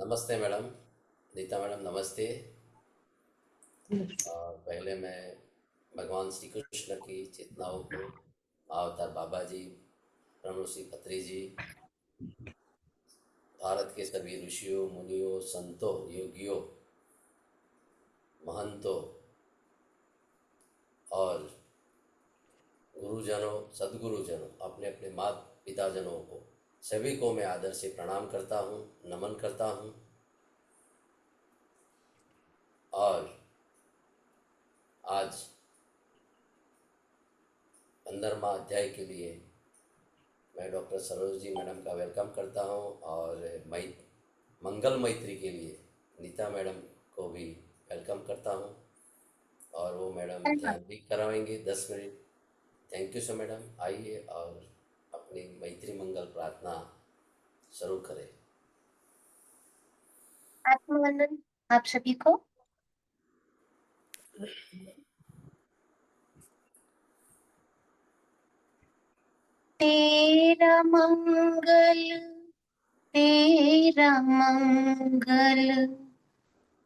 नमस्ते madam. Neeta madam नमस्ते। पहले मैं भगवान श्री कृष्ण की चेतनाओं को, अवतार बाबा जी, ब्रह्मश्री खत्री जी, भारत के सभी ऋषियों, मुनियों, संतों, योगियों, महंतों और गुरुजनों, सदगुरुजनों, अपने अपने माता पिताजनों को, सभी को मैं आदर से प्रणाम करता हूँ, नमन करता हूँ। और आज 15वां अध्याय के लिए मैं डॉक्टर सरोज जी मैडम का वेलकम करता हूँ। और मंगल मैत्री के लिए नीता मैडम को भी वेलकम करता हूँ। और वो मैडम ध्यान भी करवाएंगे 10 minute. Thank you so madam. आइए और अपनी मैत्री मंगल प्रार्थना शुरू करें। आत्मवंदन आप सभी को। तेरा मंगल, तेरा मंगल,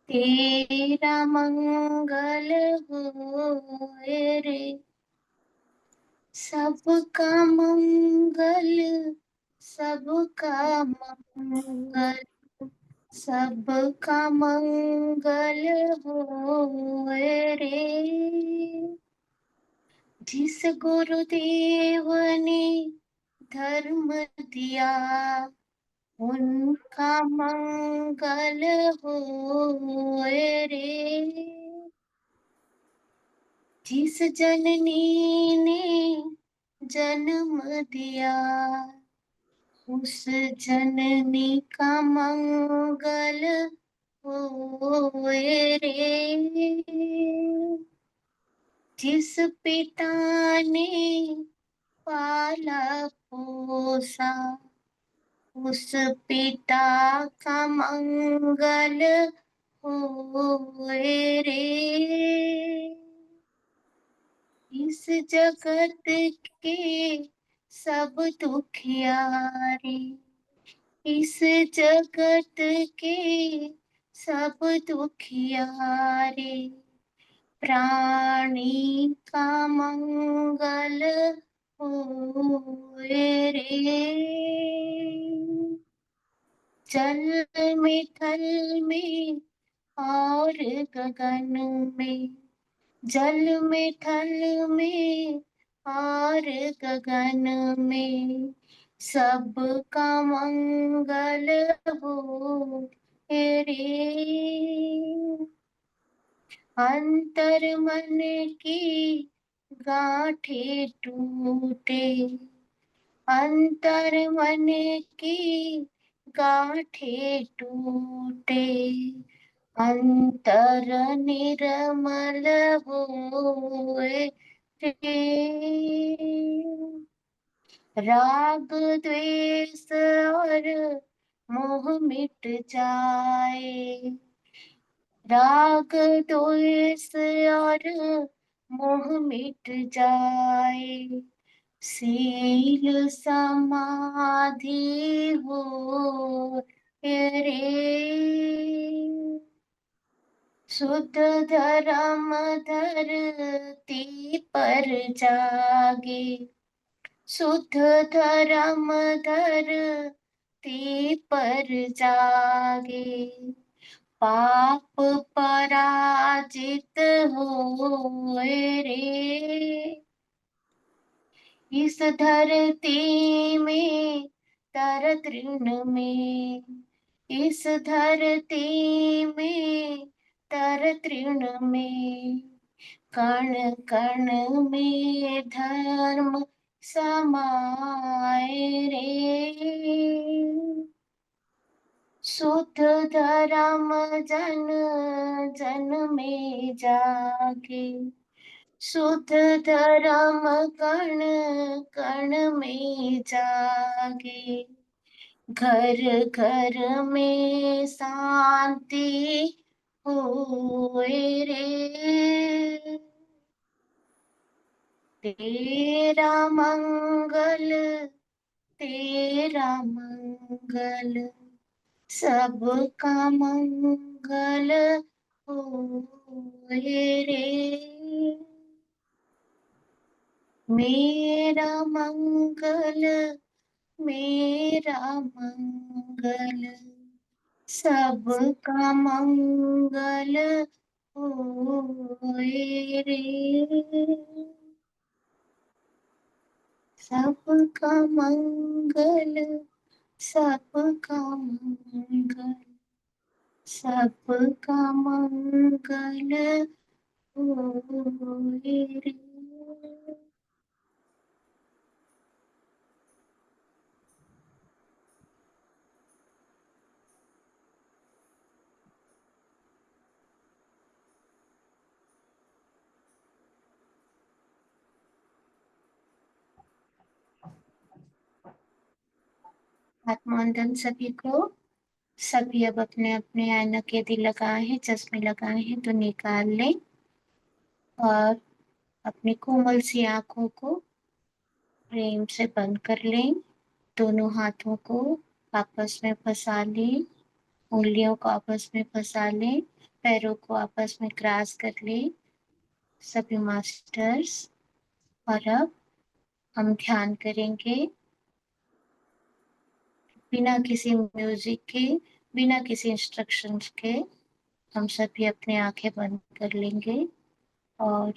तेरा मंगल होए रे। सबका मंगल, सबका मंगल, सबका मंगल होए रे। जिस गुरुदेव ने धर्म दिया, उनका मंगल होए रे। जिस जननी ने जन्म दिया, उस जननी का मंगल होए रे। जिस पिता ने पाला पोसा, उस पिता का मंगल होए रे। इस जगत के सब दुखियारे, इस जगत के सब दुखियारे, प्राणी का मंगल होए रे। जल में, थल में और गगन में, जल में, थल में और गगन में, सबका मंगल हो रे। अंतर मन की गांठे टूटे, अंतर मन की गांठे टूटे, अंतर निर्मल होए रे। राग द्वेष और मोह मिट जाए, राग द्वेष और मोह मिट जाए, शील समाधि हो रे। शुद्ध धर्म धरती पर जागे, शुद्ध धर्म धरती पर जागे, पाप पराजित होए रे। इस धरती में, तर तृण में, इस धरती में, तर तृण में, कण कण में धर्म समाए रे। शुद्ध धर्म जन जन में जागे, शुद्ध धर्म कण कण में जागे, घर घर में शांति होए रे। तेरा मंगल, तेरा मंगल, सबका मंगल होए रे, मेरा मंगल, मेरा मंगल, सबका मंगल होए रे, सबका मंगल, सबका मंगल, सबका मंगल होए रे। आत्मवंदन सभी को। सभी अब अपने अपने ऐनक यदि लगाए हैं, चश्मे लगाए हैं तो निकाल लें और अपनी कोमल सी आंखों को प्रेम से बंद कर लें। दोनों हाथों को आपस में फंसा लें, उंगलियों को आपस में फंसा लें, पैरों को आपस में क्रॉस कर लें सभी मास्टर्स। और अब हम ध्यान करेंगे बिना किसी म्यूजिक के, बिना किसी इंस्ट्रक्शंस के। हम सभी अपनी आंखें बंद कर लेंगे और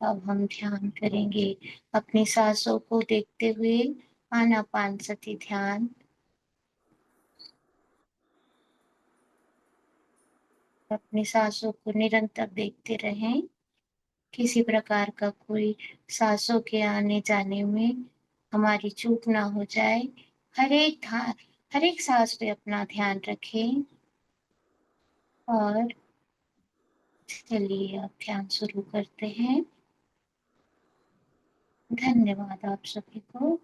अब हम ध्यान करेंगे अपनी सांसों को देखते हुए। आनापानसति ध्यान। अपनी सांसों को निरंतर देखते रहें, किसी प्रकार का कोई सांसों के आने जाने में हमारी चूक ना हो जाए। हर एक सांस पे अपना ध्यान रखें। और चलिए अब ध्यान शुरू करते हैं। धन्यवाद आप सभी को।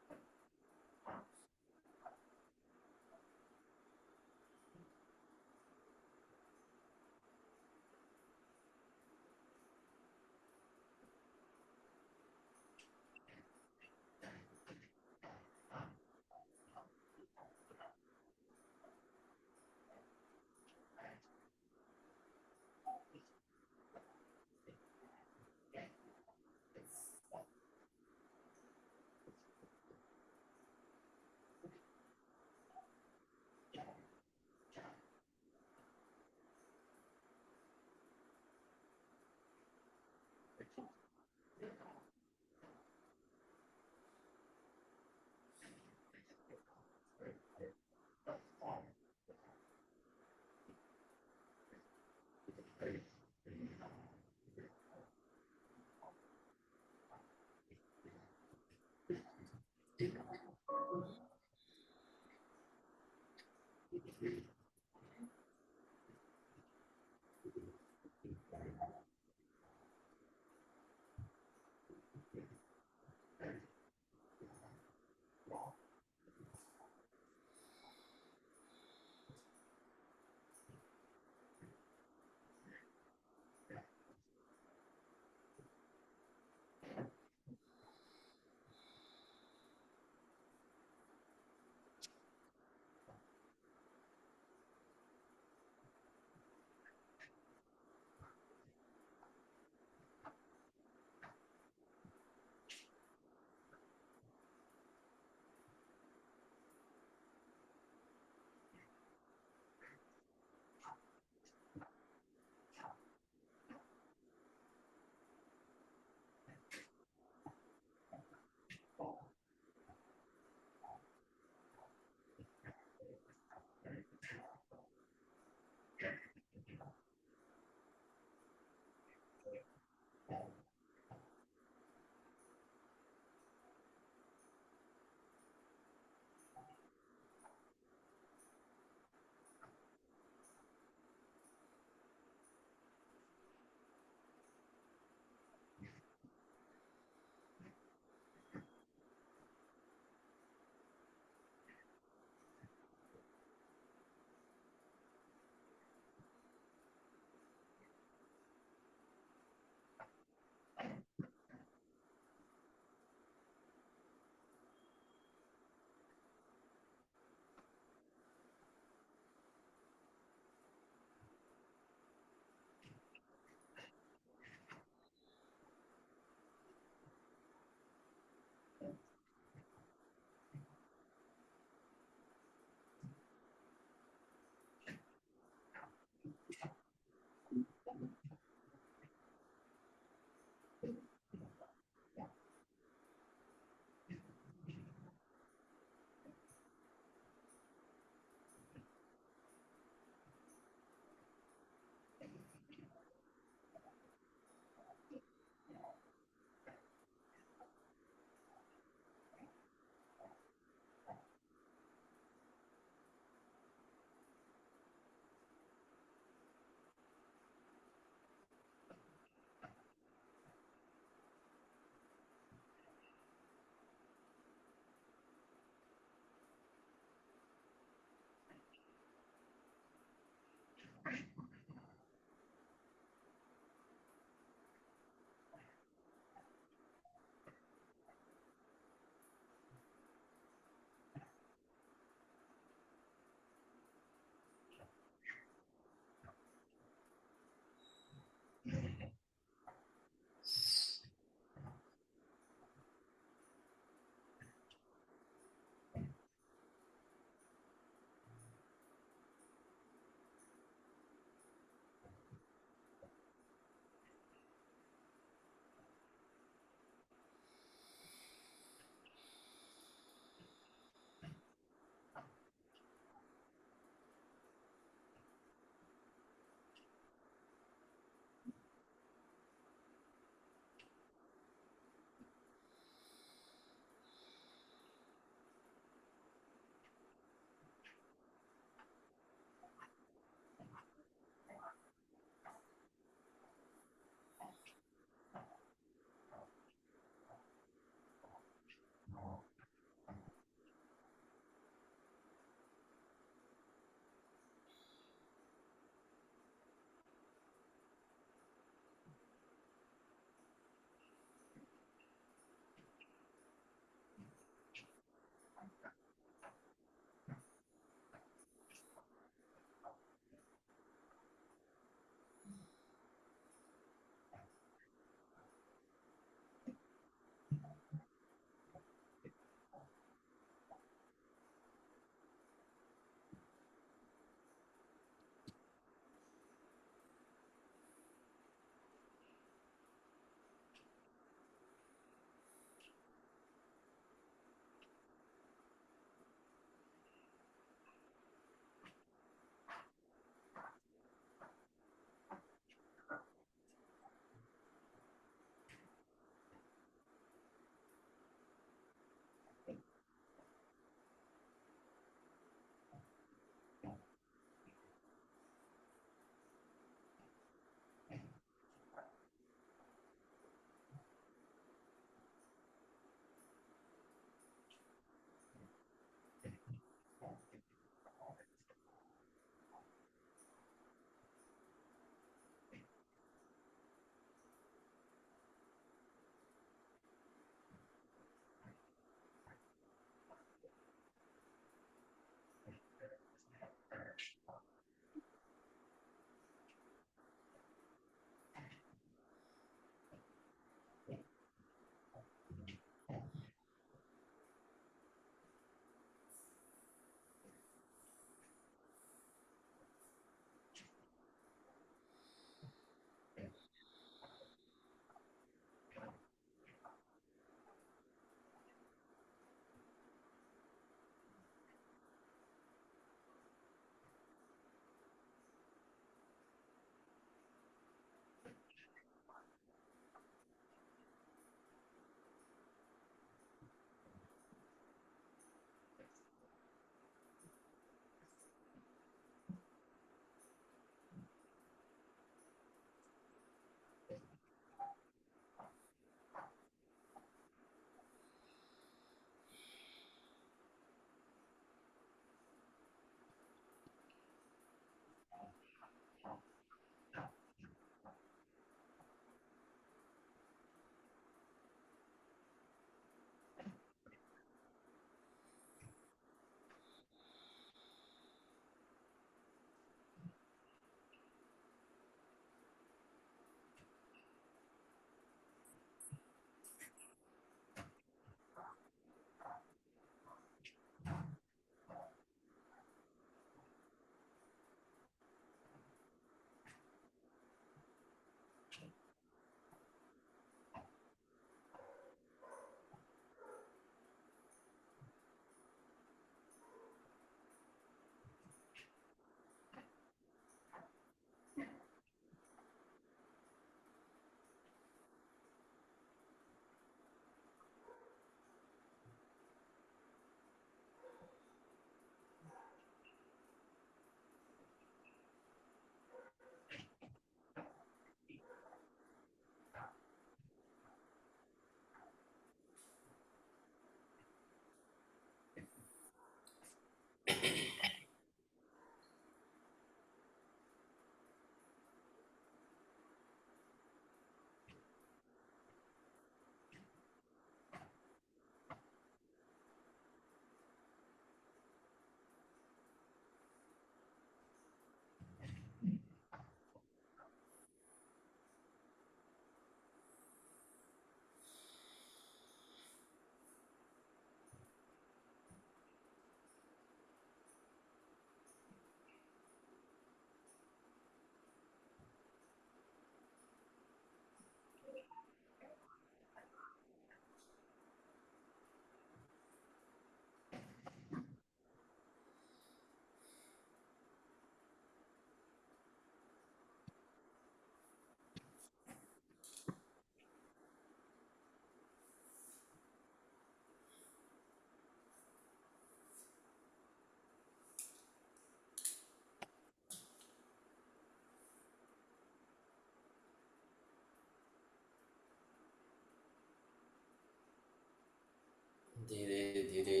धीरे धीरे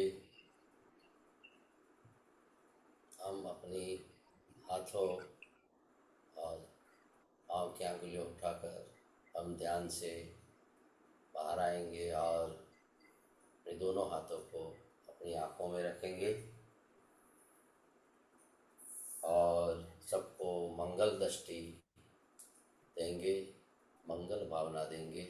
हम अपनी हाथों और पाँव की अंगुलियां उठाकर हम ध्यान से बाहर आएंगे और अपने दोनों हाथों को अपनी आँखों में रखेंगे और सबको मंगल दृष्टि देंगे, मंगल भावना देंगे।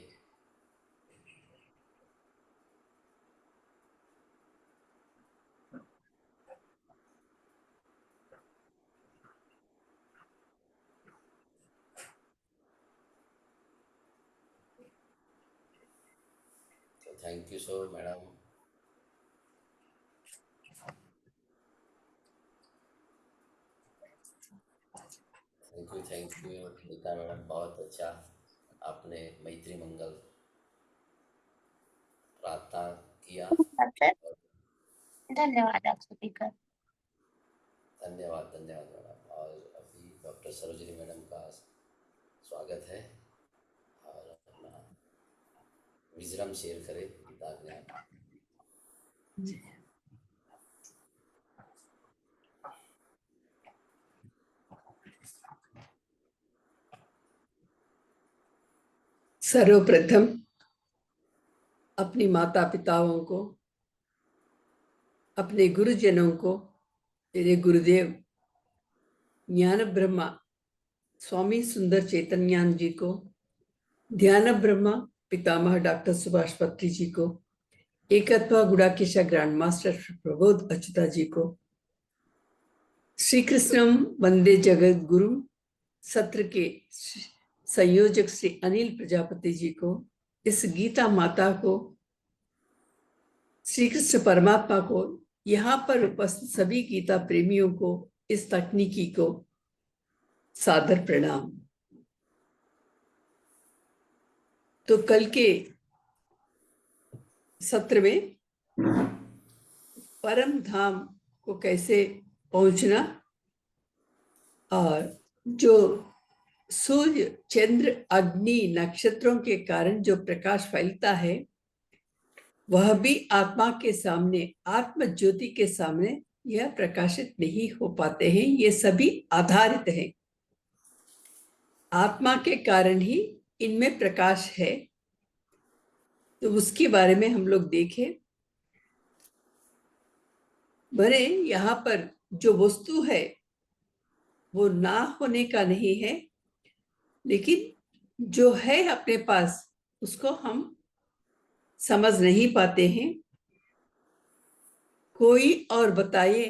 तो thank you so madam. Thank you Neeta madam, बहुत अच्छा आपने मैत्री मंगल प्रार्थना किया। सर, धन्यवाद आप सभी का। धन्यवाद धन्यवाद मैडम। और अभी डॉक्टर सरोजिनी मैडम का स्वागत है और अपना विजडम शेयर करें, गीता ज्ञान। सर्वप्रथम अपनी माता पिताओं को, अपने गुरुजनों को, मेरे गुरुदेव ज्ञान ब्रह्मा स्वामी सुंदर चैतन्यान जी को, ध्यान ब्रह्मा पितामह डॉक्टर सुभाष पत्री जी को, एकत्वा गुड़ाकेश ग्रैंड मास्टर प्रबोध अच्युता जी को, श्री कृष्णम वंदे जगत गुरु सत्र के संयोजक श्री अनिल प्रजापति जी को, इस गीता माता को, श्री कृष्ण परमात्मा को, यहाँ पर उपस्थित सभी गीता प्रेमियों को, इस तकनीकी को सादर प्रणाम। तो कल के सत्र में परम धाम को कैसे पहुंचना और जो सूर्य चंद्र अग्नि नक्षत्रों के कारण जो प्रकाश फैलता है वह भी आत्मा के सामने, आत्म ज्योति के सामने यह प्रकाशित नहीं हो पाते हैं। ये सभी आधारित है, आत्मा के कारण ही इनमें प्रकाश है। तो उसके बारे में हम लोग देखें। बने यहाँ पर जो वस्तु है वो ना होने का नहीं है, लेकिन जो है अपने पास उसको हम समझ नहीं पाते हैं। कोई और बताए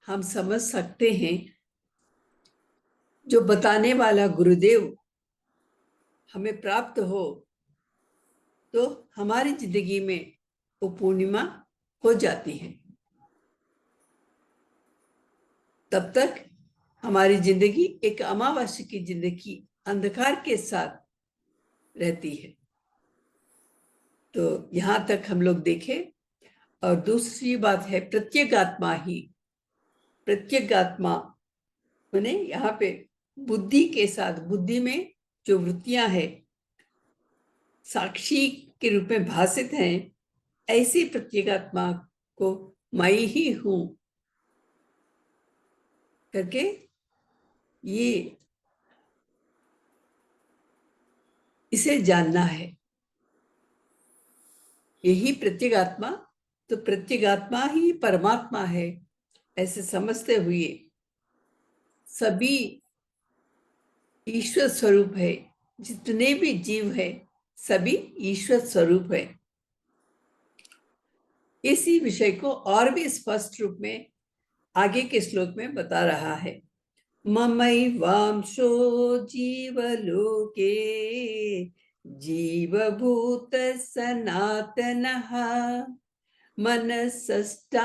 हम समझ सकते हैं। जो बताने वाला गुरुदेव हमें प्राप्त हो तो हमारी जिंदगी में वो पूर्णिमा हो जाती है। तब तक हमारी जिंदगी एक अमावस्या की जिंदगी अंधकार के साथ रहती है। तो यहां तक हम लोग देखें। और दूसरी बात है प्रत्येगात्मा ही, प्रत्येगात्मा माने यहाँ पे बुद्धि के साथ, बुद्धि में जो वृत्तियां है साक्षी के रूप में भासित हैं, ऐसी प्रत्येगात्मा को मैं ही हूं करके ये इसे जानना है। यही प्रत्येगात्मा, तो प्रत्येगात्मा ही परमात्मा है ऐसे समझते हुए सभी ईश्वर स्वरूप है। जितने भी जीव है सभी ईश्वर स्वरूप है। इसी विषय को और भी स्पष्ट रूप में आगे के श्लोक में बता रहा है। ममैवांशो जीवलोके जीवभूत सनातनः मनसष्टानीन्द्रियाणि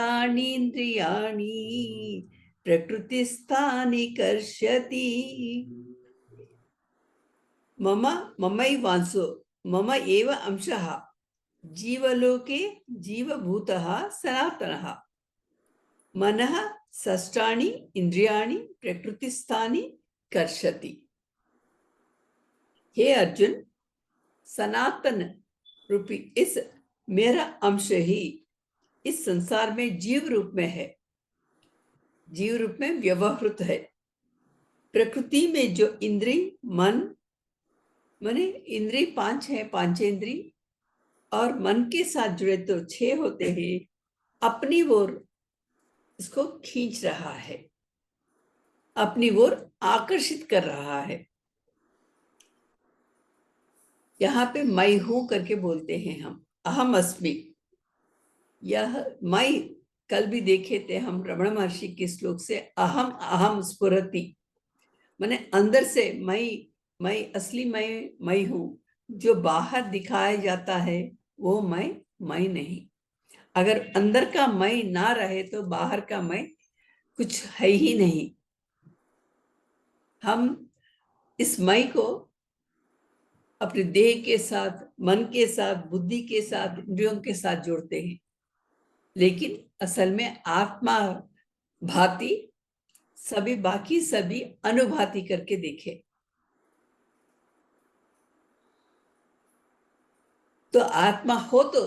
प्रकृतिस्थानि कर्षति। ममैवांशो, मम एव अंशः जीवलोके जीवभूतः सनातनः मनः षष्ठानि इंद्रियाणि प्रकृतिस्थानि कर्षति। हे अर्जुन, सनातन रूपी इस मेरा अंश ही इस संसार में जीव रूप में है, जीव रूप में व्यवहृत है। प्रकृति में जो इंद्रिय मन, माने इंद्रिय 5 है, पांचेंद्रिय, और मन के साथ जुड़े तो 6 होते हैं, अपनी ओर इसको खींच रहा है, अपनी ओर आकर्षित कर रहा है। यहाँ पे मैं हूं करके बोलते हैं हम, अहम अस्मि। यह मैं कल भी देखे थे हम रमण महर्षि के श्लोक से, अहम अहम स्फुरति, माने अंदर से मैं असली मैं हूं। जो बाहर दिखाया जाता है वो मैं नहीं। अगर अंदर का मैं ना रहे तो बाहर का मैं कुछ है ही नहीं। हम इस मैं को अपने देह के साथ, मन के साथ, बुद्धि के साथ, इंद्रियों के साथ जोड़ते हैं, लेकिन असल में आत्मा भांति सभी बाकी सभी अनुभाति करके देखे तो आत्मा हो तो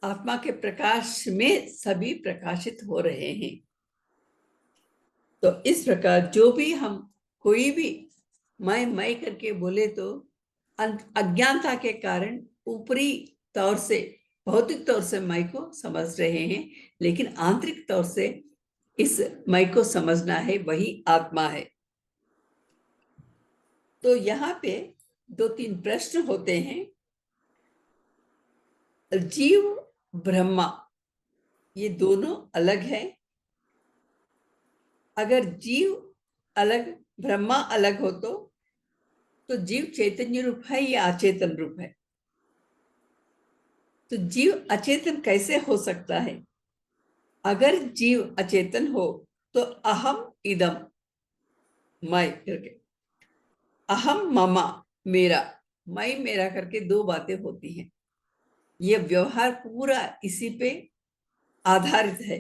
आत्मा के प्रकाश में सभी प्रकाशित हो रहे हैं। तो इस प्रकार जो भी हम कोई भी मैं करके बोले तो अज्ञानता के कारण ऊपरी तौर से, भौतिक तौर से मैं को समझ रहे हैं, लेकिन आंतरिक तौर से इस मैं को समझना है, वही आत्मा है। तो यहाँ पे 2-3 प्रश्न होते हैं। जीव ब्रह्मा ये दोनों अलग है। अगर जीव अलग, ब्रह्मा अलग हो तो जीव चैतन्य रूप है या अचेतन रूप है? तो जीव अचेतन कैसे हो सकता है? अगर जीव अचेतन हो तो अहम इदम, मैं करके, अहम ममा मेरा, मैं मेरा करके 2 बातें होती हैं। यह व्यवहार पूरा इसी पे आधारित है।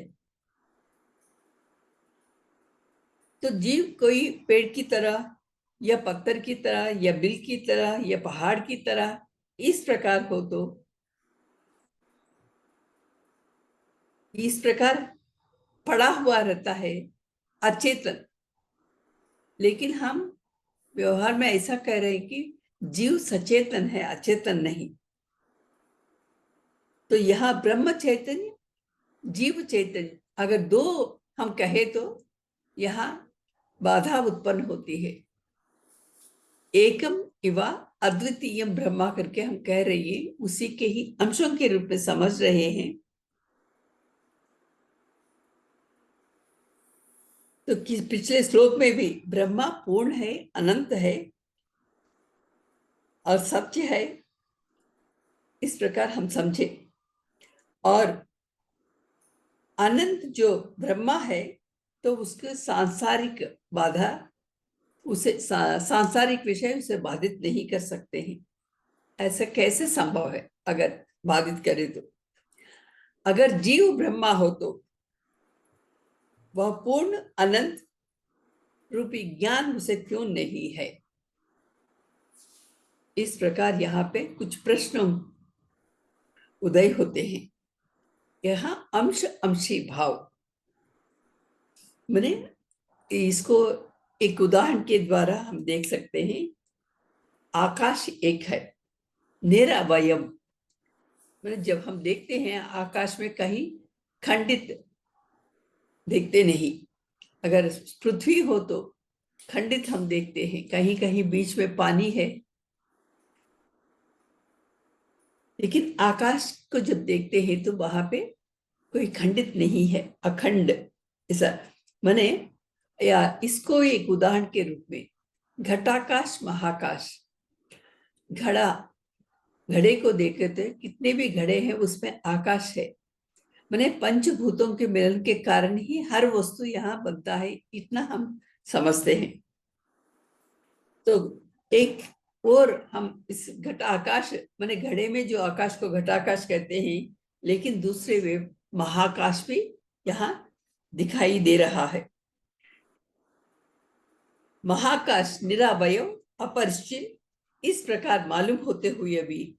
तो जीव कोई पेड़ की तरह या पत्थर की तरह या बिल की तरह या पहाड़ की तरह इस प्रकार हो तो इस प्रकार पड़ा हुआ रहता है अचेतन। लेकिन हम व्यवहार में ऐसा कह रहे हैं कि जीव सचेतन है, अचेतन नहीं। तो यहाँ ब्रह्म चैतन्य, जीव चैतन्य, अगर 2 हम कहे तो यहाँ बाधा उत्पन्न होती है। एकम इवा अद्वितीयम ब्रह्मा करके हम कह रहे हैं, उसी के ही अंशों के रूप में समझ रहे हैं। तो पिछले श्लोक में भी ब्रह्मा पूर्ण है, अनंत है और सत्य है, इस प्रकार हम समझे। और अनंत जो ब्रह्मा है तो उसके सांसारिक बाधा, उसे सांसारिक विषय उसे बाधित नहीं कर सकते हैं। ऐसा कैसे संभव है? अगर बाधित करे तो, अगर जीव ब्रह्मा हो तो वह पूर्ण अनंत रूपी ज्ञान उसे क्यों नहीं है? इस प्रकार यहाँ पे कुछ प्रश्न उदय होते हैं। यहाँ अंश अंशी भाव, मैंने इसको एक उदाहरण के द्वारा हम देख सकते हैं। आकाश एक है, निरवयव, मैंने जब हम देखते हैं आकाश में कहीं खंडित देखते नहीं। अगर पृथ्वी हो तो खंडित हम देखते हैं, कहीं कहीं बीच में पानी है, लेकिन आकाश को जब देखते हैं तो वहां पे कोई खंडित नहीं है, अखंड। ऐसा माने, या इसको एक उदाहरण के रूप में घटाकाश महाकाश, घड़ा, घड़े को देखते थे, कितने भी घड़े हैं उसमें आकाश है। माने पंचभूतों के मिलन के कारण ही हर वस्तु यहाँ बनता है, इतना हम समझते हैं। तो एक और हम इस घटाकाश, माने घड़े में जो आकाश को घटाकाश कहते हैं, लेकिन दूसरे वे महाकाश भी यहाँ दिखाई दे रहा है। महाकाश निरावयव अपरिचित, इस प्रकार मालूम होते हुए भी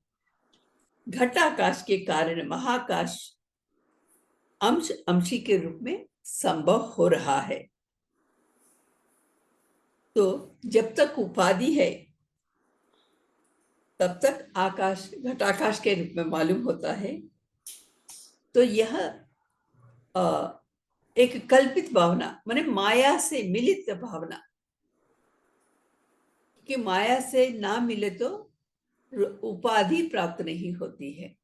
घटाकाश के कारण महाकाश अंश अंशी के रूप में संभव हो रहा है। तो जब तक उपाधि है तब तक आकाश घटाकाश के रूप में मालूम होता है। तो यह एक कल्पित भावना, माने माया से मिलित भावना, कि माया से ना मिले तो उपाधि प्राप्त नहीं होती है।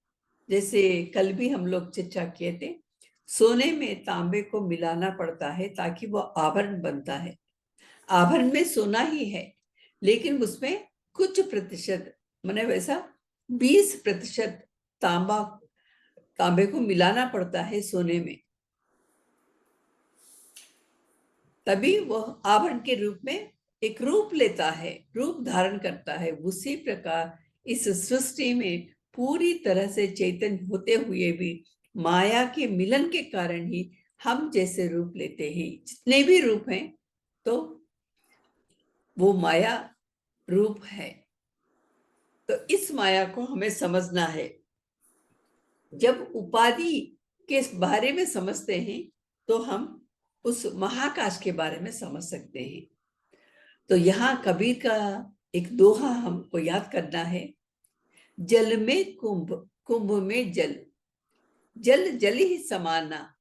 जैसे कल भी हम लोग चर्चा किए थे, सोने में तांबे को मिलाना पड़ता है ताकि वो आभरण बनता है। आभरण में सोना ही है, लेकिन उसमें कुछ प्रतिशत, माने वैसा 20% तांबे को मिलाना पड़ता है सोने में, तभी वह आभरण के रूप में एक रूप लेता है, रूप धारण करता है। उसी प्रकार इस सृष्टि में पूरी तरह से चैतन्य होते हुए भी माया के मिलन के कारण ही हम जैसे रूप लेते हैं। जितने भी रूप हैं तो वो माया रूप है। तो इस माया को हमें समझना है। जब उपाधि के बारे में समझते हैं तो हम उस महाकाश के बारे में समझ सकते हैं। तो यहाँ कबीर का एक दोहा हमको याद करना है। जल में कुंभ, कुंभ में जल, जल जल ही समाना,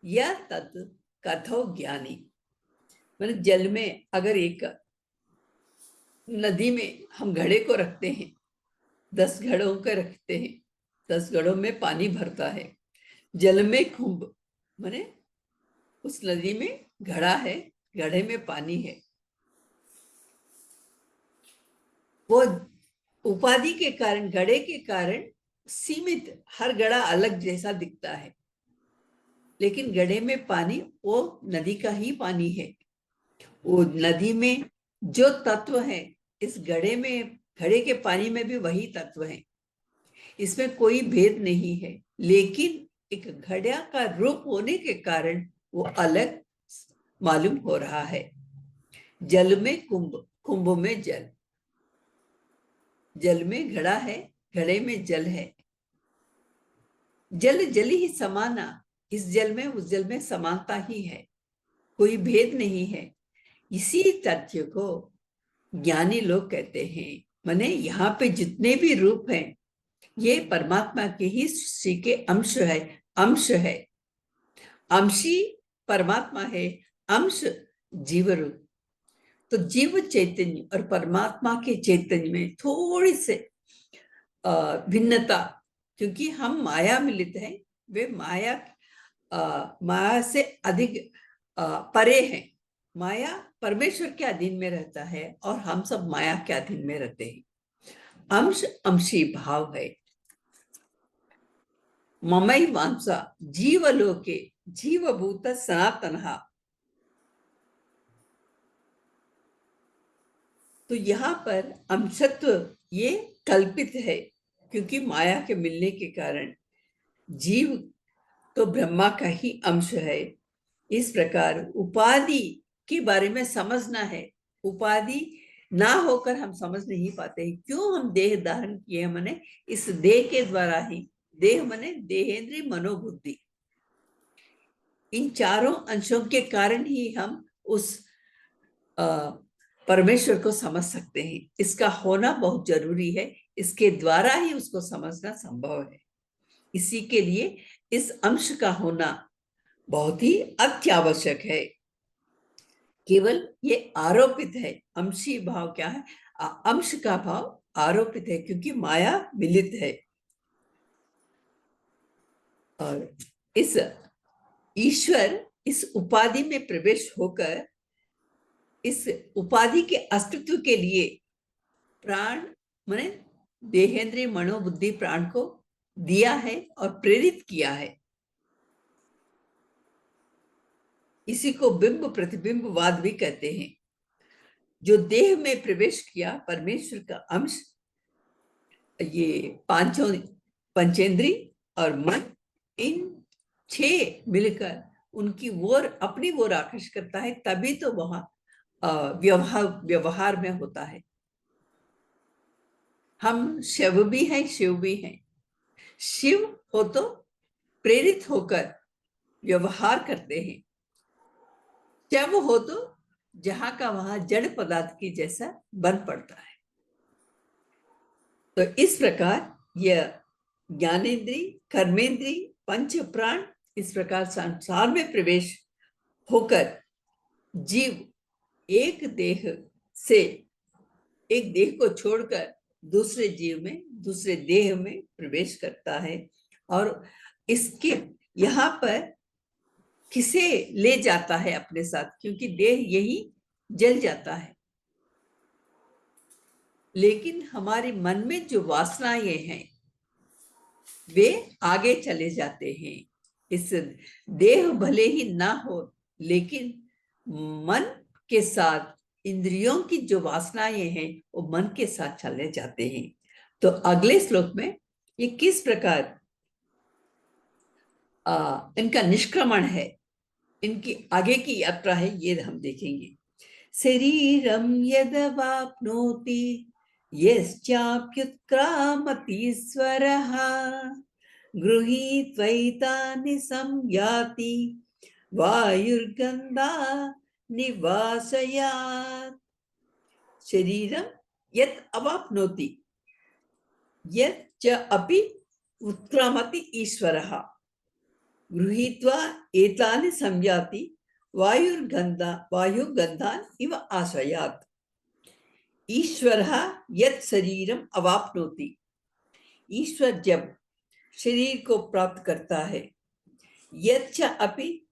यह तत् कथो ज्ञानी। मतलब जल में अगर एक नदी में हम घड़े को रखते हैं, 10 घड़ों को रखते हैं, 10 घड़ों में पानी भरता है। जल में कुंभ माने उस नदी में घड़ा है, घड़े में पानी है। वो उपाधि के कारण, घड़े के कारण सीमित, हर घड़ा अलग जैसा दिखता है, लेकिन घड़े में पानी वो नदी का ही पानी है। वो नदी में जो तत्व है इस घड़े में, घड़े के पानी में भी वही तत्व है, इसमें कोई भेद नहीं है। लेकिन एक घड़ा का रूप होने के कारण वो अलग मालूम हो रहा है। जल में कुंभ, कुंभ में जल, जल में घड़ा है, घड़े में जल है। जल जल ही समाना, इस जल में उस जल में समानता ही है, कोई भेद नहीं है। इसी तथ्य को ज्ञानी लोग कहते हैं। माने यहाँ पे जितने भी रूप हैं ये परमात्मा के ही सृष्टि के अंश है, अंश है। अंशी परमात्मा है, अंश जीव रूप। तो जीव चैतन्य और परमात्मा के चैतन्य में थोड़ी से भिन्नता, क्योंकि हम माया मिलित हैं, वे माया से अधिक परे हैं। माया परमेश्वर के अधीन में रहता है और हम सब माया के अधीन में रहते हैं। अंश अंशी भाव है। ममई वांसा जीवलोके जीवभूत सनातनहा। तो यहाँ पर अंशत्व ये कल्पित है, क्योंकि माया के मिलने के कारण जीव तो ब्रह्मा का ही अंश है। इस प्रकार उपाधि के बारे में समझना है। उपाधि ना होकर हम समझ नहीं पाते हैं। क्यों हम देह धारण किए, मैंने इस देह के द्वारा ही, देह माने देहेंद्रिय मनोबुद्धि, इन चारों अंशों के कारण ही हम उस परमेश्वर को समझ सकते हैं। इसका होना बहुत जरूरी है, इसके द्वारा ही उसको समझना संभव है। इसी के लिए इस अंश का होना बहुत ही अत्यावश्यक है। केवल ये आरोपित है। अंशी भाव क्या है? अंश का भाव आरोपित है, क्योंकि माया मिलित है। और इस ईश्वर इस उपाधि में प्रवेश होकर इस उपाधि के अस्तित्व के लिए प्राण माने देहेंद्रिय मनोबुद्धि प्राण को दिया है और प्रेरित किया है। इसी को बिंब प्रतिबिंबवाद भी कहते हैं। जो देह में प्रवेश किया परमेश्वर का अंश, ये पांचों पंचेंद्री और मन, इन 6 मिलकर उनकी ओर, अपनी ओर आकर्षित करता है, तभी तो वहां व्यवहार में होता है। हम शिव भी हैं, शिव भी हैं। शिव हो तो प्रेरित होकर व्यवहार करते हैं, क्या वो हो तो जहां का वहां जड़ पदार्थ की जैसा बन पड़ता है। तो इस प्रकार यह ज्ञानेन्द्रिय, कर्मेंद्रिय, पंच प्राण इस प्रकार संसार में प्रवेश होकर जीव एक देह से, एक देह को छोड़कर दूसरे जीव में, दूसरे देह में प्रवेश करता है। और इसके यहाँ पर किसे ले जाता है अपने साथ, क्योंकि देह यही जल जाता है, लेकिन हमारे मन में जो वासनाएं हैं वे आगे चले जाते हैं। इस देह भले ही ना हो, लेकिन मन के साथ इंद्रियों की जो वासनाएं हैं वो मन के साथ चले जाते हैं। तो अगले श्लोक में ये किस प्रकार इनका निष्क्रमण है, इनकी आगे की यात्रा है, ये हम देखेंगे। शरीरम यदवाप्नोति यश्चाप्युत्क्रामति स्वरः गृहीत्वैतानि संयाति वायुर्गन्धा निवासयात्। शरीरम यत् अवाप्नोति यत् च अपि उत्क्रामति ईश्वरः गृहीत्वा एतानि संयाति वायुगन्धान् इव आश्रयात्। ईश्वरः यत् शरीरम अवाप्नोति, ईश्वर जब शरीर को प्राप्त करता है, यच्च अपि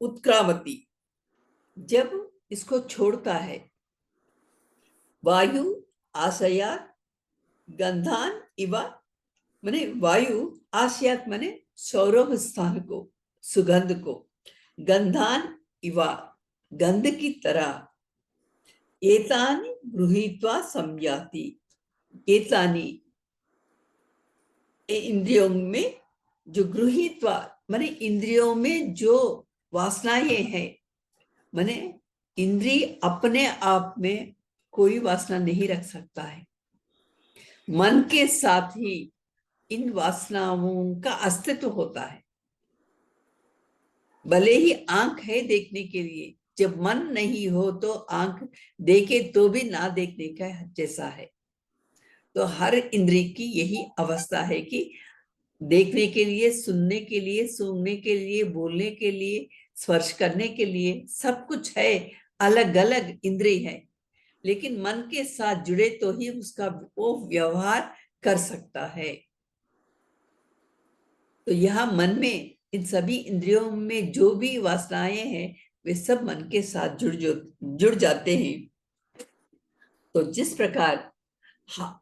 उत्क्रामति, जब इसको छोड़ता है, वायु आश्रयात् गंधान इव, माने वायु आश्रयात् माने सौरभ स्थान को, सुगंध को, गंधान इव गंध की तरह, एतानि गृहीत्वा संयाति, एतानि इंद्रियों में जो गृहीत्वा माने इंद्रियों में जो वासनाएं हैं, माने इंद्रिय अपने आप में कोई वासना नहीं रख सकता है, मन के साथ ही इन वासनाओं का अस्तित्व होता है। भले ही आंख है देखने के लिए, जब मन नहीं हो तो आंख देखे तो भी ना देखने का जैसा है। तो हर इंद्रिय की यही अवस्था है कि देखने के लिए, सुनने के लिए, सूंघने के लिए, बोलने के लिए, स्पर्श करने के लिए सब कुछ है, अलग अलग इंद्रिय है, लेकिन मन के साथ जुड़े तो ही उसका वो व्यवहार कर सकता है। तो यहाँ मन में इन सभी इंद्रियों में जो भी वासनाएं हैं वे सब मन के साथ जुड़ जाते हैं। तो जिस प्रकार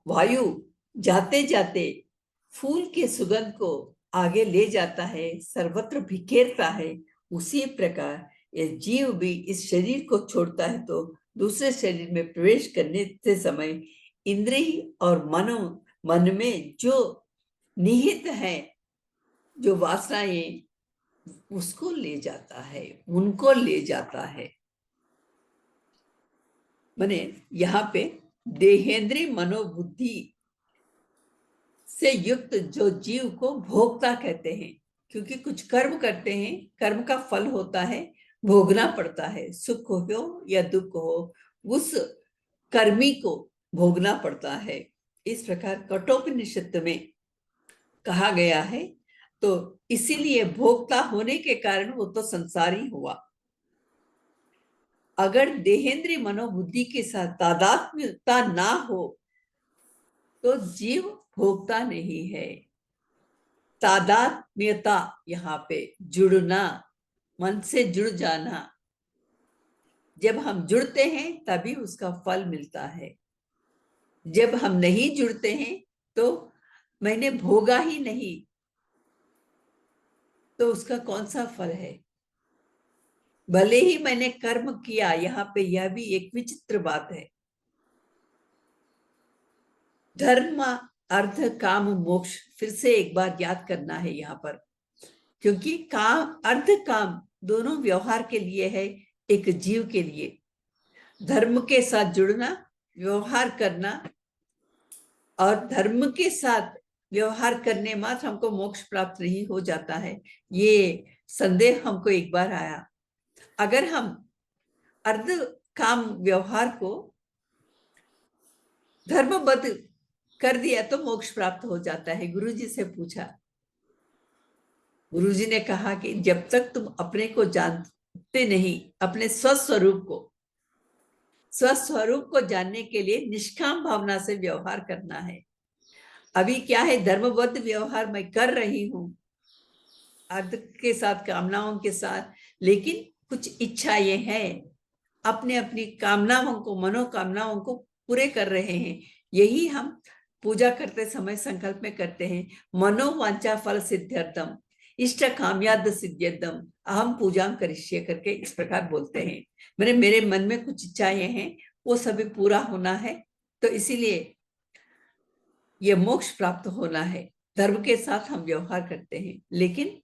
वायु जाते जाते फूल के सुगंध को आगे ले जाता है, सर्वत्र बिखेरता है, उसी प्रकार ये जीव भी इस शरीर को छोड़ता है तो दूसरे शरीर में प्रवेश करने से समय इंद्रिय और मन में जो निहित है, जो वासनाएं, उसको ले जाता है, उनको ले जाता है। माने यहाँ पे देहेंद्रीय मनोबुद्धि से युक्त जो जीव को भोक्ता कहते हैं, क्योंकि कुछ कर्म करते हैं, कर्म का फल होता है, भोगना पड़ता है, सुख हो या दुख हो, उस कर्मी को भोगना पड़ता है। इस प्रकार कठोपनिषद में कहा गया है। तो इसीलिए भोक्ता होने के कारण वो तो संसारी हुआ। अगर देहेंद्रीय मनोबुद्धि के साथ तादात्म्यता ना हो तो जीव भोक्ता नहीं है। तादात्म्यता यहाँ पे जुड़ना, मन से जुड़ जाना, जब हम जुड़ते हैं तभी उसका फल मिलता है। जब हम नहीं जुड़ते हैं तो मैंने भोगा ही नहीं तो उसका कौन सा फल है। भले ही मैंने कर्म किया, यहाँ पे यह भी एक विचित्र बात है। धर्म अर्थ काम मोक्ष फिर से एक बार याद करना है यहाँ पर, क्योंकि काम अर्थ काम दोनों व्यवहार के लिए है, एक जीव के लिए। धर्म के साथ जुड़ना, व्यवहार करना, और धर्म के साथ व्यवहार करने मात्र हमको मोक्ष प्राप्त नहीं हो जाता है। ये संदेह हमको एक बार आया, अगर हम अर्ध काम व्यवहार को धर्मबद्ध कर दिया तो मोक्ष प्राप्त हो जाता है। गुरुजी से पूछा, गुरुजी ने कहा कि जब तक तुम अपने को जानते नहीं, अपने स्वस्वरूप को जानने के लिए निष्काम भावना से व्यवहार करना है। अभी क्या है, धर्मबद्ध व्यवहार मैं कर रही हूं अर्थ के साथ, कामनाओं के साथ, लेकिन कुछ इच्छाएं हैं, अपने अपनी कामनाओं को, मनोकामनाओं को पूरे कर रहे हैं। यही हम पूजा करते समय संकल्प में करते हैं, मनोवांछा फल सिद्ध्यर्थम इष्ट कामयाद सिद्ध्यर्थम अहम पूजाम करिष्ये करके इस प्रकार बोलते हैं। मेरे मन में कुछ इच्छाएं हैं, वो सभी पूरा होना है, तो इसीलिए ये मोक्ष प्राप्त होना है। धर्म के साथ हम व्यवहार करते हैं, लेकिन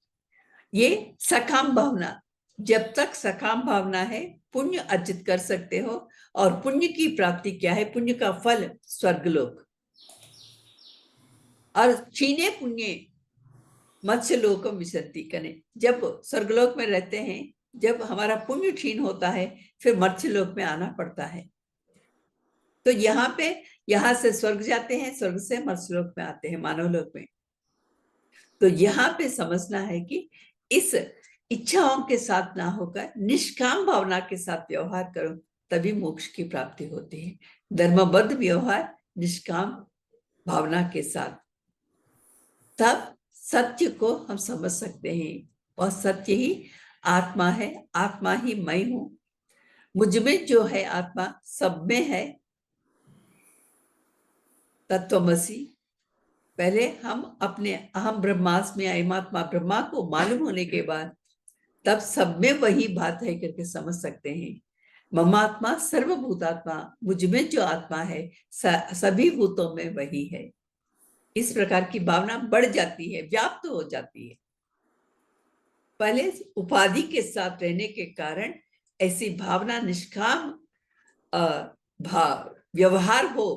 ये सकाम भावना, जब तक सकाम भावना है पुण्य अर्जित कर सकते हो। और पुण्य की प्राप्ति क्या है? पुण्य का फल स्वर्गलोक। और क्षीणे पुण्य मत्स्य लोक विशंति कने, जब स्वर्गलोक में रहते हैं, जब हमारा पुण्य क्षीण होता है फिर मत्स्य लोक में आना पड़ता है। तो यहाँ से स्वर्ग जाते हैं, स्वर्ग से मत्स्य लोक में आते हैं, मानव लोक में। तो यहाँ पे समझना है कि इस इच्छाओं के साथ ना होकर निष्काम भावना के साथ व्यवहार करो, तभी मोक्ष की प्राप्ति होती है। धर्मबद्ध व्यवहार निष्काम भावना के साथ, तब सत्य को हम समझ सकते हैं। और सत्य ही आत्मा है, आत्मा ही मैं हूं, मुझ में जो है आत्मा सब में है, तत्वमसि। पहले हम अपने अहम ब्रह्मास्मि अयमात्मा ब्रह्मा को मालूम होने के बाद तब सब में वही बात है करके समझ सकते हैं। ममात्मा सर्वभूतात्मा, मुझ में जो आत्मा है सभी भूतों में वही है। इस प्रकार की भावना बढ़ जाती है, व्याप्त हो जाती है। पहले उपाधि के साथ रहने के कारण ऐसी भावना निष्काम व्यवहार हो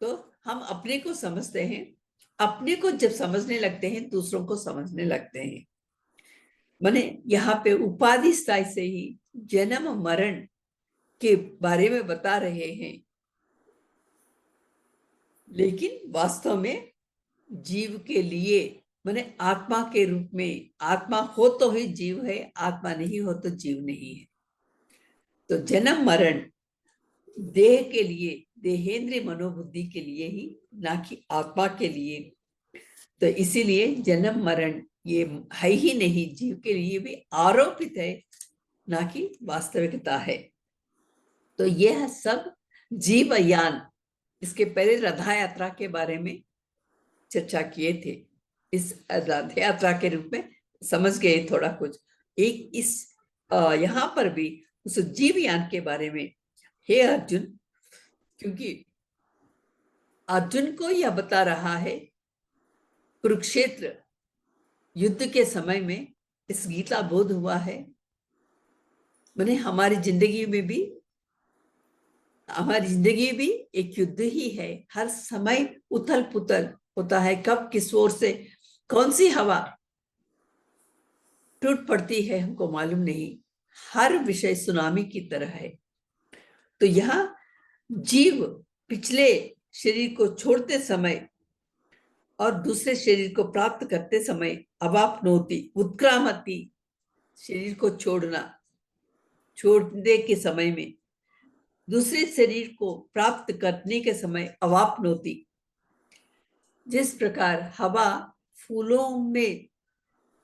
तो हम अपने को समझते हैं। अपने को जब समझने लगते हैं, दूसरों को समझने लगते हैं। माने यहाँ पे उपाधि स्थाई से ही जन्म मरण के बारे में बता रहे हैं, लेकिन वास्तव में जीव के लिए, माने आत्मा के रूप में, आत्मा हो तो ही जीव है, आत्मा नहीं हो तो जीव नहीं है। तो जन्म मरण देह के लिए, देहेंद्रिय मनोबुद्धि के लिए ही, ना कि आत्मा के लिए। तो इसीलिए जन्म मरण ये है ही नहीं, जीव के लिए भी आरोपित है, ना कि वास्तविकता है। तो यह सब जीवयान, इसके पहले रथा यात्रा के बारे में चर्चा किए थे। इस रथ यात्रा के रूप में समझ गए थोड़ा कुछ। एक इस यहाँ पर भी उस जीवयान के बारे में, हे अर्जुन, क्योंकि अर्जुन को यह बता रहा है कुरुक्षेत्र युद्ध के समय में इस गीता बोध हुआ है। माने हमारी जिंदगी भी एक युद्ध ही है। हर समय उथल पुथल होता है, कब किस ओर से कौन सी हवा टूट पड़ती है हमको मालूम नहीं। हर विषय सुनामी की तरह है। तो यहाँ जीव पिछले शरीर को छोड़ते समय और दूसरे शरीर को प्राप्त करते समय अवाप्नोति उत्क्रामति, शरीर को छोड़ने के समय में, दूसरे शरीर को प्राप्त करने के समय अवाप्नोति। जिस प्रकार हवा फूलों में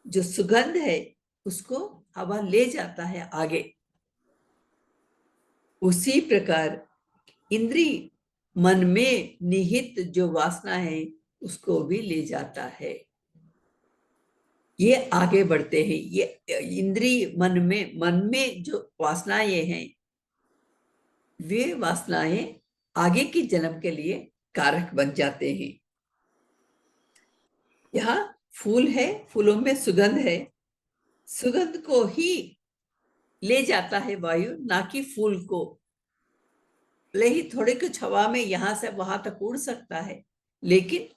जो सुगंध है उसको हवा ले जाता है आगे, उसी प्रकार इंद्रिय मन में निहित जो वासना है उसको भी ले जाता है। ये आगे बढ़ते हैं। ये इंद्रिय मन में जो वासनाएं हैं, वे वासनाएं आगे की जन्म के लिए कारक बन जाते हैं। यहाँ फूल है, फूलों में सुगंध है, सुगंध को ही ले जाता है वायु, ना कि फूल को। भले ही थोड़े कुछ हवा में यहां से वहां तक उड़ सकता है, लेकिन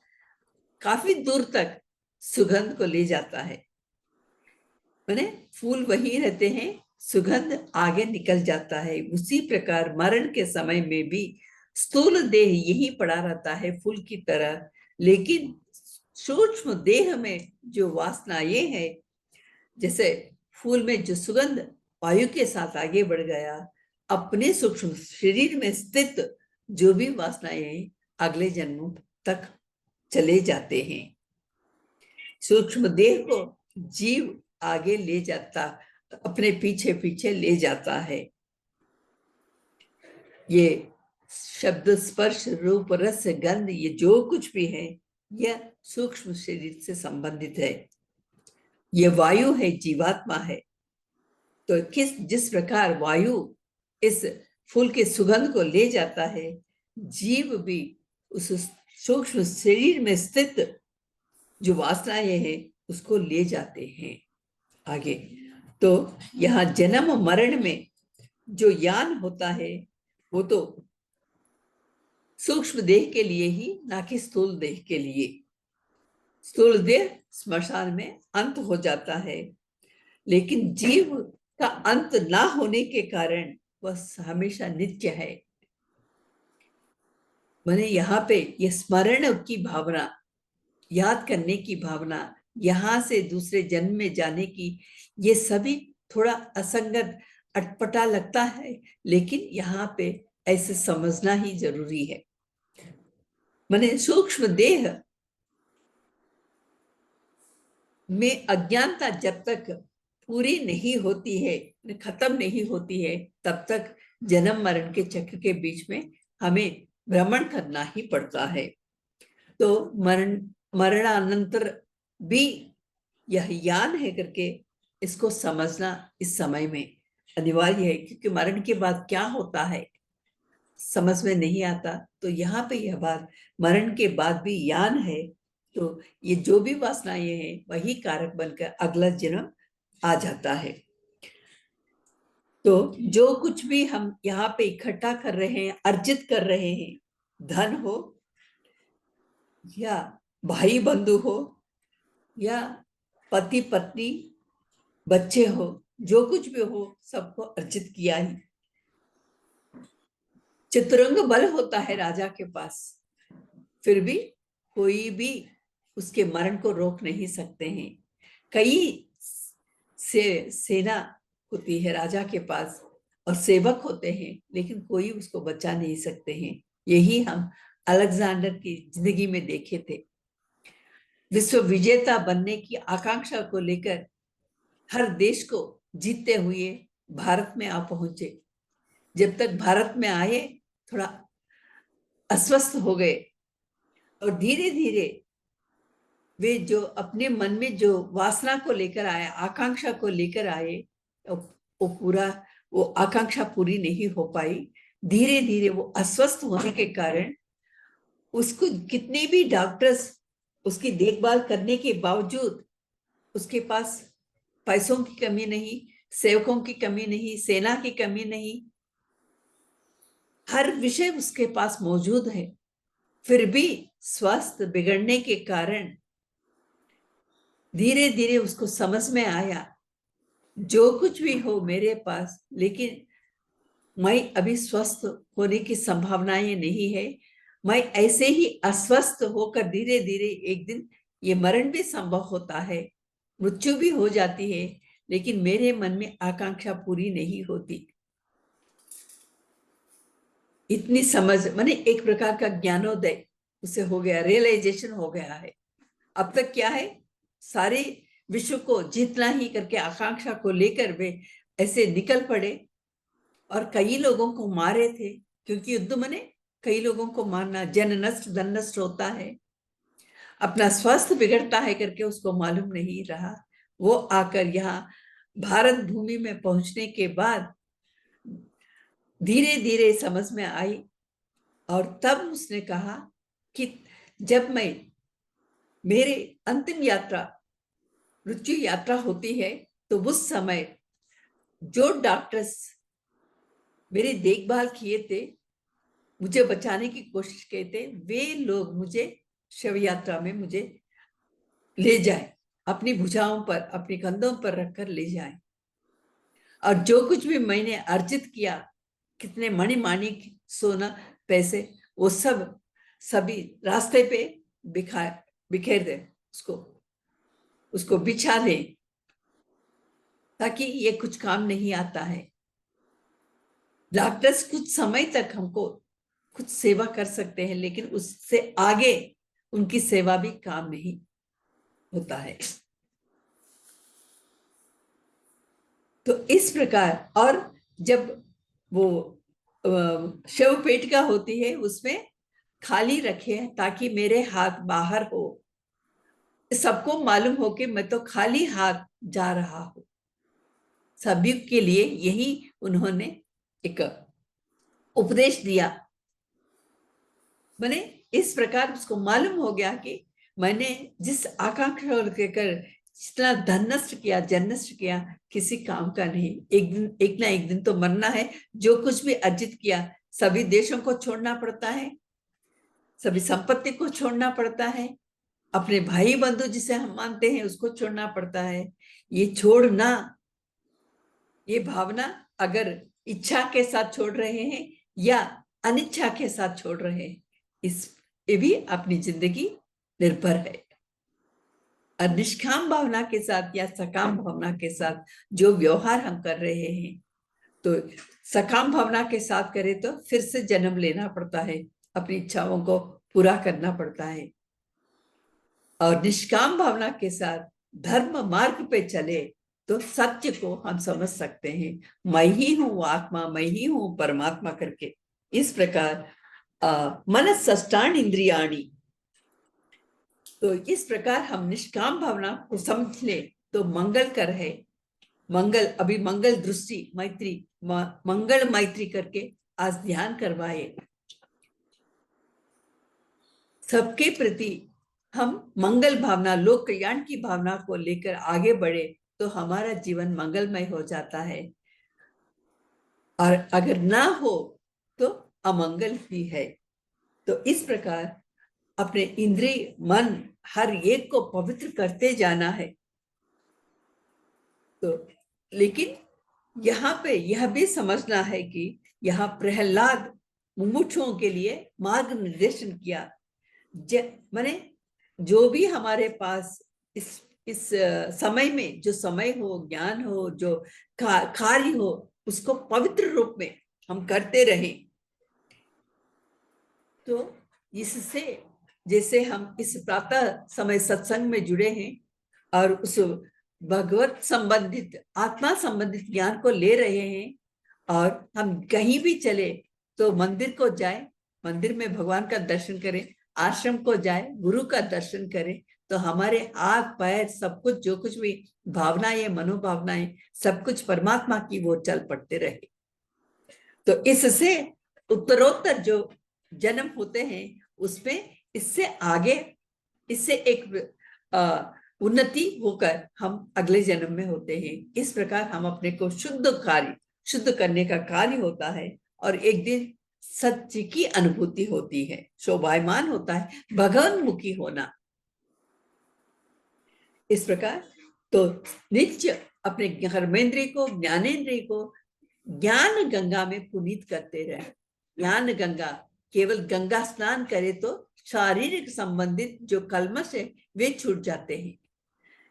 काफी दूर तक सुगंध को ले जाता है। माने फूल वहीं रहते हैं, सुगंध आगे निकल जाता है। उसी प्रकार मरण के समय में भी स्थूल देह यही पड़ा रहता है फूल की तरह, लेकिन सूक्ष्म देह में जो वासनाएं हैं, जैसे फूल में जो सुगंध वायु के साथ आगे बढ़ गया, अपने सूक्ष्म शरीर में स्थित जो भी वासनाएं अगले जन्मों तक चले जाते हैं। सूक्ष्म देह को जीव आगे ले जाता, अपने पीछे पीछे ले जाता है। ये शब्द, स्पर्श, रूप, रस, गंध, ये जो कुछ भी है, यह सूक्ष्म शरीर से संबंधित है। ये वायु है, जीवात्मा है। तो जिस प्रकार वायु इस फूल के सुगंध को ले जाता है, जीव भी उस सूक्ष्म शरीर में स्थित जो वासनाएं हैं उसको ले जाते हैं आगे। तो यहाँ जन्म मरण में जो यान होता है वो तो सूक्ष्म देह के लिए ही, ना कि स्थूल देह के लिए। स्थूल देह स्मशान में अंत हो जाता है, लेकिन जीव का अंत ना होने के कारण वह हमेशा नित्य है। मैंने यहाँ पे ये स्मरण की भावना, याद करने की भावना, यहाँ से दूसरे जन्म में जाने की, ये सभी थोड़ा असंगत, अटपटा लगता है, लेकिन यहाँ पे ऐसे समझना ही जरूरी है। मैंने सूक्ष्म देह में अज्ञानता जब तक पूरी नहीं होती है, खत्म नहीं होती है, तब तक जन्म मरण के चक्र के बीच में हमें भ्रमण करना ही पड़ता है। तो मरणानंतर भी यह यान है करके इसको समझना इस समय में अनिवार्य है, क्योंकि मरण के बाद क्या होता है समझ में नहीं आता। तो यहाँ पे यह बात, मरण के बाद भी यान है, तो ये जो भी वासनाएं हैं वही कारक बनकर अगला जन्म आ जाता है। तो जो कुछ भी हम यहाँ पे इकट्ठा कर रहे हैं, अर्जित कर रहे हैं, धन हो या भाई बंधु हो या पति पत्नी बच्चे हो, जो कुछ भी हो, सबको अर्जित किया ही। चतुरंग बल होता है राजा के पास, फिर भी कोई भी उसके मरण को रोक नहीं सकते हैं। कई सेना होती है राजा के पास और सेवक होते हैं, लेकिन कोई उसको बचा नहीं सकते हैं। यही हम अलेक्जेंडर की जिंदगी में देखे थे। विश्व विजेता बनने की आकांक्षा को लेकर हर देश को जीतते हुए भारत में आ पहुंचे। जब तक भारत में आए थोड़ा अस्वस्थ हो गए, और धीरे धीरे वे जो अपने मन में जो वासना को लेकर आए, आकांक्षा को लेकर आए, वो आकांक्षा पूरी नहीं हो पाई। धीरे धीरे वो अस्वस्थ होने के कारण उसको कितने भी डॉक्टर्स उसकी देखभाल करने के बावजूद उसके पास पैसों की कमी नहीं, सेवकों की कमी नहीं, सेना की कमी नहीं, हर विषय उसके पास मौजूद है। फिर भी स्वास्थ्य बिगड़ने के कारण धीरे धीरे उसको समझ में आया, जो कुछ भी हो मेरे पास, लेकिन मैं अभी स्वस्थ होने की संभावनाएं नहीं है। मैं ऐसे ही अस्वस्थ होकर धीरे धीरे एक दिन ये मरण भी संभव होता है, मृत्यु भी हो जाती है, लेकिन मेरे मन में आकांक्षा पूरी नहीं होती। इतनी समझ, माने एक प्रकार का ज्ञानोदय उसे हो गया, रियलाइजेशन हो गया है। अब तक क्या है, सारे विश्व को जीतना ही करके आकांक्षा को लेकर वे ऐसे निकल पड़े और कई लोगों को मारे थे, क्योंकि युद्ध माने कई लोगों को मारना, जन नष्ट धन नष्ट होता है। अपना स्वास्थ्य बिगड़ता है करके उसको मालूम नहीं रहा। वो आकर यहाँ भारत भूमि में पहुंचने के बाद धीरे धीरे समझ में आई, और तब उसने कहा कि जब मैं मेरे अंतिम यात्रा मृत्यु यात्रा होती है, तो उस समय जो डॉक्टर्स मेरी देखभाल किए थे, मुझे बचाने की कोशिश किए थे, वे लोग मुझे शव यात्रा में मुझे ले जाए, अपनी भुजाओं पर, अपने कंधों पर रखकर ले जाए। और जो कुछ भी मैंने अर्जित किया, कितने मणि माणिक, सोना, पैसे, वो सब सभी रास्ते पे बिखेर दे, उसको बिछा दे, ताकि ये कुछ काम नहीं आता है। डॉक्टर्स कुछ समय तक हमको कुछ सेवा कर सकते हैं, लेकिन उससे आगे उनकी सेवा भी काम नहीं होता है। तो इस प्रकार, और जब वो शव पेटिका होती है उसमें खाली रखे ताकि मेरे हाथ बाहर हो, सबको मालूम हो कि मैं तो खाली हाथ जा रहा हूं। सभी के लिए यही उन्होंने एक उपदेश दिया। मैंने इस प्रकार उसको मालूम हो गया कि मैंने जिस आकांक्षा लेकर जितना धन नष्ट किया, जन नष्ट किया, किसी काम का नहीं। एक ना एक दिन तो मरना है। जो कुछ भी अर्जित किया, सभी देशों को छोड़ना पड़ता है, सभी संपत्ति को छोड़ना पड़ता है, अपने भाई बंधु जिसे हम मानते हैं उसको छोड़ना पड़ता है। ये छोड़ना, ये भावना अगर इच्छा के साथ छोड़ रहे हैं या अनिच्छा के साथ छोड़ रहे हैं, इस पे भी अपनी जिंदगी निर्भर है। और निष्काम भावना के साथ या सकाम भावना के साथ जो व्यवहार हम कर रहे हैं, तो सकाम भावना के साथ करें तो फिर से जन्म लेना पड़ता है, अपनी इच्छाओं को पूरा करना पड़ता है। और निष्काम भावना के साथ धर्म मार्ग पे चले तो सत्य को हम समझ सकते हैं, मैं ही हूं आत्मा, मैं ही हूं परमात्मा करके। इस प्रकार मनस्सष्टानि इंद्रियाणि, तो इस प्रकार हम निष्काम भावना को समझ ले तो मंगल कर है। मंगल, अभी मंगल दृष्टि मैत्री, मंगल मैत्री करके आज ध्यान करवाए। सबके प्रति हम मंगल भावना, लोक कल्याण की भावना को लेकर आगे बढ़े तो हमारा जीवन मंगलमय हो जाता है। और अगर ना हो तो अमंगल ही है। तो इस प्रकार अपने इंद्रिय, मन, हर एक को पवित्र करते जाना है। तो लेकिन यहाँ पे यह भी समझना है कि यहाँ प्रहलाद मुमुक्षुओं के लिए मार्ग निर्देशन किया। माने जो भी हमारे पास इस समय में जो समय हो, ज्ञान हो, जो कार्य हो, उसको पवित्र रूप में हम करते रहें। तो इससे, जैसे हम इस प्रातः समय सत्संग में जुड़े हैं और उस भगवत संबंधित, आत्मा संबंधित ज्ञान को ले रहे हैं, और हम कहीं भी चले तो मंदिर को जाए, मंदिर में भगवान का दर्शन करें, आश्रम को जाए, गुरु का दर्शन करें, तो हमारे हाथ पैर सब कुछ, जो कुछ भी भावनाएं, मनोभावनाएं, सब कुछ परमात्मा की वो चल पड़ते रहे। तो इससे उत्तरोत्तर जो जन्म होते हैं उसमें इससे आगे, इससे एक उन्नति होकर हम अगले जन्म में होते हैं। इस प्रकार हम अपने को शुद्ध करने का कार्य होता है, और एक दिन सत्य की अनुभूति होती है, शोभायमान होता है भगवानमुखी होना। इस प्रकार तो नित्य अपने कर्मेंद्रिय को, ज्ञानेंद्रिय को ज्ञान गंगा में पुनीत करते रहे। ज्ञान गंगा, केवल गंगा स्नान करे तो शारीरिक संबंधित जो कल्मश है वे छूट जाते हैं,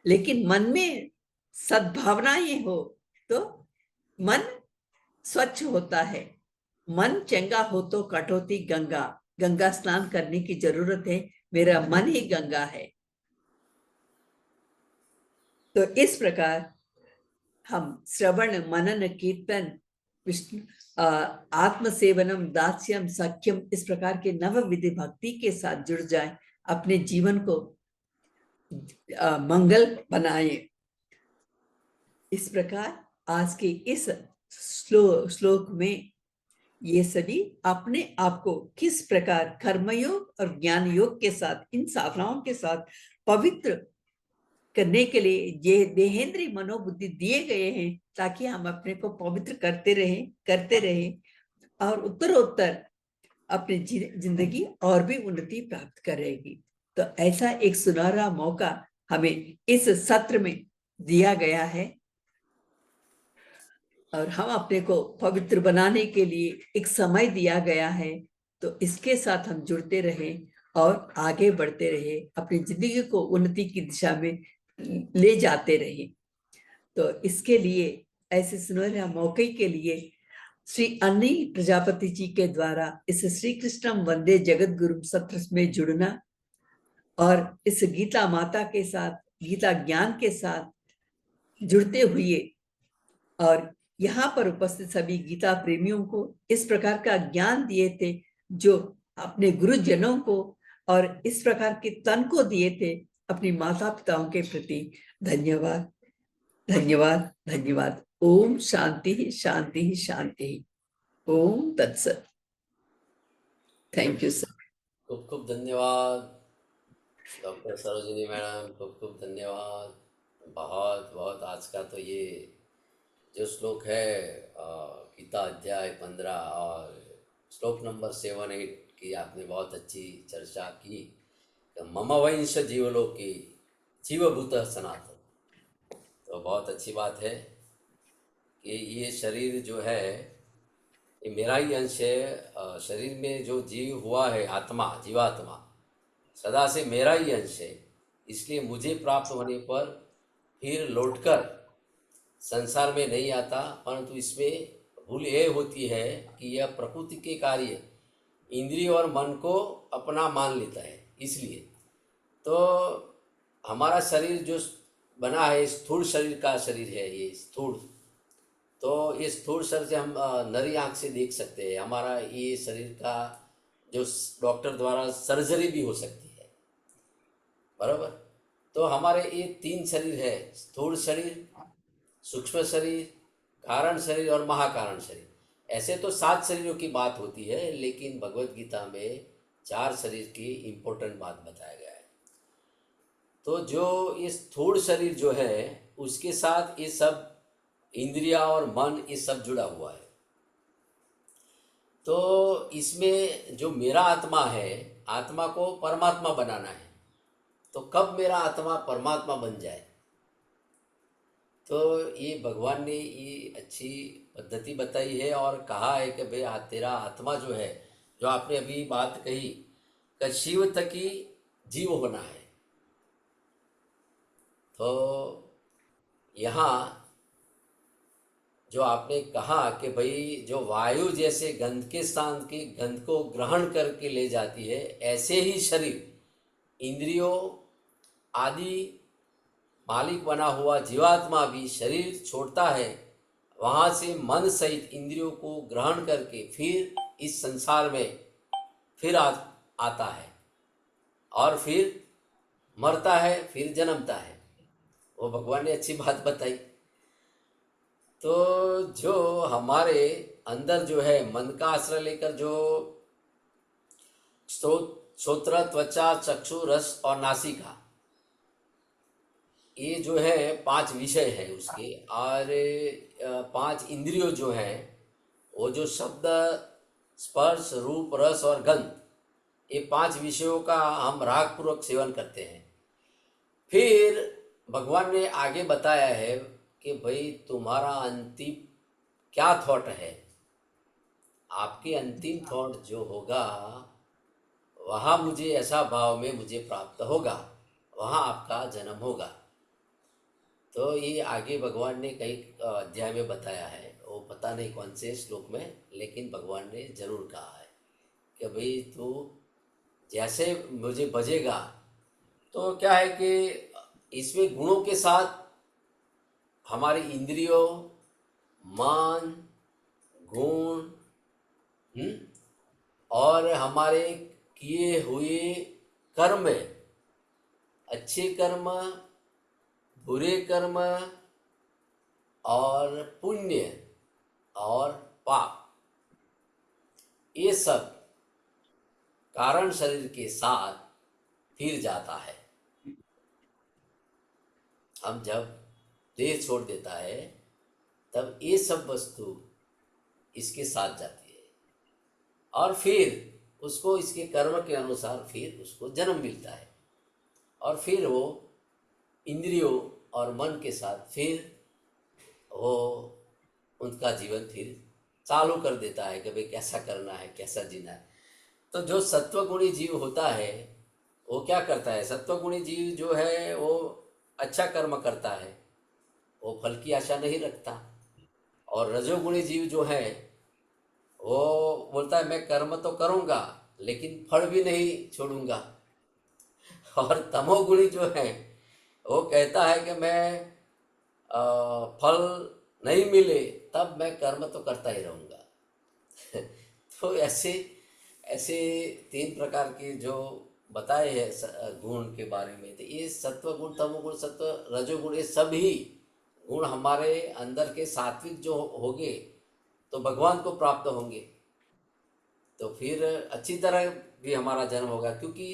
लेकिन मन में सद्भावनाएं हो तो मन स्वच्छ होता है। मन चंगा हो तो कटौती गंगा, गंगा स्नान करने की जरूरत है, मेरा मन ही गंगा है। तो इस प्रकार हम श्रवण, मनन, कीर्तन, विष्णु आत्म सेवनम, दास्यम, सख्यम, इस प्रकार के नव विधि भक्ति के साथ जुड़ जाए, अपने जीवन को मंगल बनाए। इस प्रकार आज के इस श्लोक में ये सभी अपने आप को किस प्रकार कर्मयोग और ज्ञान योग के साथ, इन साधनाओं के साथ पवित्र करने के लिए ये देहेंद्रीय मनोबुद्धि दिए गए हैं, ताकि हम अपने को पवित्र करते रहें और उत्तरोत्तर अपनी जिंदगी और भी उन्नति प्राप्त करेगी। तो ऐसा एक सुनहरा मौका हमें इस सत्र में दिया गया है और हम अपने को पवित्र बनाने के लिए एक समय दिया गया है, तो इसके साथ हम जुड़ते रहे और आगे बढ़ते रहे, अपनी जिंदगी को उन्नति की दिशा में ले जाते रहे। तो इसके लिए, ऐसे सुनहरे मौके के लिए श्री अनिल प्रजापति जी के द्वारा इस श्री कृष्णम वंदे जगत गुरु सत्र में जुड़ना और इस गीता माता के साथ, गीता ज्ञान के साथ जुड़ते हुए और यहाँ पर उपस्थित सभी गीता प्रेमियों को इस प्रकार का ज्ञान दिए थे जो अपने गुरुजनों को और इस प्रकार के तन को दिए थे, अपनी माता पिताओं के प्रति धन्यवाद, धन्यवाद, धन्यवाद। ओम शांति शांति शांति। ओम तत्सत। Thank you sir. खूब खूब धन्यवाद डॉक्टर सरोजिनी मैडम, खूब खूब धन्यवाद। बहुत बहुत आज का तो ये जो श्लोक है गीता अध्याय 15 और श्लोक नंबर 7-8 की आपने बहुत अच्छी चर्चा की। मम वंश जीवलोकी जीवभूत सनातन, तो बहुत अच्छी बात है कि ये शरीर जो है ये मेरा ही अंश है। शरीर में जो जीव हुआ है, आत्मा, जीवात्मा सदा से मेरा ही अंश है। इसलिए मुझे प्राप्त होने पर फिर लौटकर संसार में नहीं आता, परंतु इसमें भूल ये होती है कि यह प्रकृति के कार्य इंद्रिय और मन को अपना मान लेता है। इसलिए तो हमारा शरीर जो बना है स्थूल शरीर का शरीर है, ये स्थूल, तो ये स्थूल शरीर से हम नरी आँख से देख सकते हैं। हमारा ये शरीर का जो डॉक्टर द्वारा सर्जरी भी हो सकती है, बराबर। तो हमारे ये 3 शरीर है, स्थूल शरीर, सूक्ष्म शरीर, कारण शरीर और महाकारण शरीर। ऐसे तो 7 शरीरों की बात होती है, लेकिन भगवत गीता में 4 शरीर की इम्पोर्टेंट बात बताया गया है। तो जो ये स्थूल शरीर जो है उसके साथ ये सब इंद्रिया और मन ये सब जुड़ा हुआ है। तो इसमें जो मेरा आत्मा है, आत्मा को परमात्मा बनाना है। तो कब मेरा आत्मा परमात्मा बन जाए, तो ये भगवान ने ये अच्छी पद्धति बताई है और कहा है कि भाई तेरा आत्मा जो है, जो आपने अभी बात कही कि शिव तकी जीव होना है। तो यहाँ जो आपने कहा कि भाई जो वायु जैसे गंध के स्थान के गंध को ग्रहण करके ले जाती है, ऐसे ही शरीर इंद्रियों आदि मालिक बना हुआ जीवात्मा भी शरीर छोड़ता है, वहाँ से मन सहित इंद्रियों को ग्रहण करके फिर इस संसार में फिर आता है और फिर मरता है, फिर जन्मता है। वो भगवान ने अच्छी बात बताई। तो जो हमारे अंदर जो है मन का आश्रय लेकर जो श्रोत्र, त्वचा, चक्षु, रस और नासिका, ये जो है 5 विषय है उसके, और 5 इंद्रियों जो है वो जो शब्द, स्पर्श, रूप, रस और गंध, ये 5 विषयों का हम राग पूर्वक सेवन करते हैं। फिर भगवान ने आगे बताया है कि भाई तुम्हारा अंतिम क्या थॉट है, आपके अंतिम थॉट जो होगा वहाँ मुझे ऐसा भाव में मुझे प्राप्त होगा, वहाँ आपका जन्म होगा। तो ये आगे भगवान ने कई अध्याय में बताया है, वो पता नहीं कौन से श्लोक में, लेकिन भगवान ने जरूर कहा है कि भाई तू जैसे मुझे बजेगा। तो क्या है कि इसमें गुणों के साथ हमारी इंद्रियों, मन, गुण और हमारे किए हुए कर्म, अच्छे कर्म, बुरे कर्म और पुण्य और पाप, ये सब कारण शरीर के साथ फिर जाता है। हम जब देह छोड़ देता है तब ये सब वस्तु इसके साथ जाती है और फिर उसको इसके कर्म के अनुसार फिर उसको जन्म मिलता है और फिर वो इंद्रियों और मन के साथ फिर वो उनका जीवन फिर चालू कर देता है कि भाई कैसा करना है, कैसा जीना है। तो जो सत्वगुणी जीव होता है वो क्या करता है, सत्वगुणी जीव जो है वो अच्छा कर्म करता है, वो फल की आशा नहीं रखता। और रजोगुणी जीव जो है वो बोलता है मैं कर्म तो करूँगा लेकिन फल भी नहीं छोड़ूंगा। और तमोगुणी जो है वो कहता है कि मैं फल नहीं मिले तब मैं कर्म तो करता ही रहूँगा। तो ऐसे ऐसे 3 प्रकार के जो बताए हैं गुण के बारे में, तो ये सत्व गुण, तमोगुण, सत्व, रजोगुण, ये सभी गुण हमारे अंदर के सात्विक जो होंगे तो भगवान को प्राप्त होंगे, तो फिर अच्छी तरह भी हमारा जन्म होगा। क्योंकि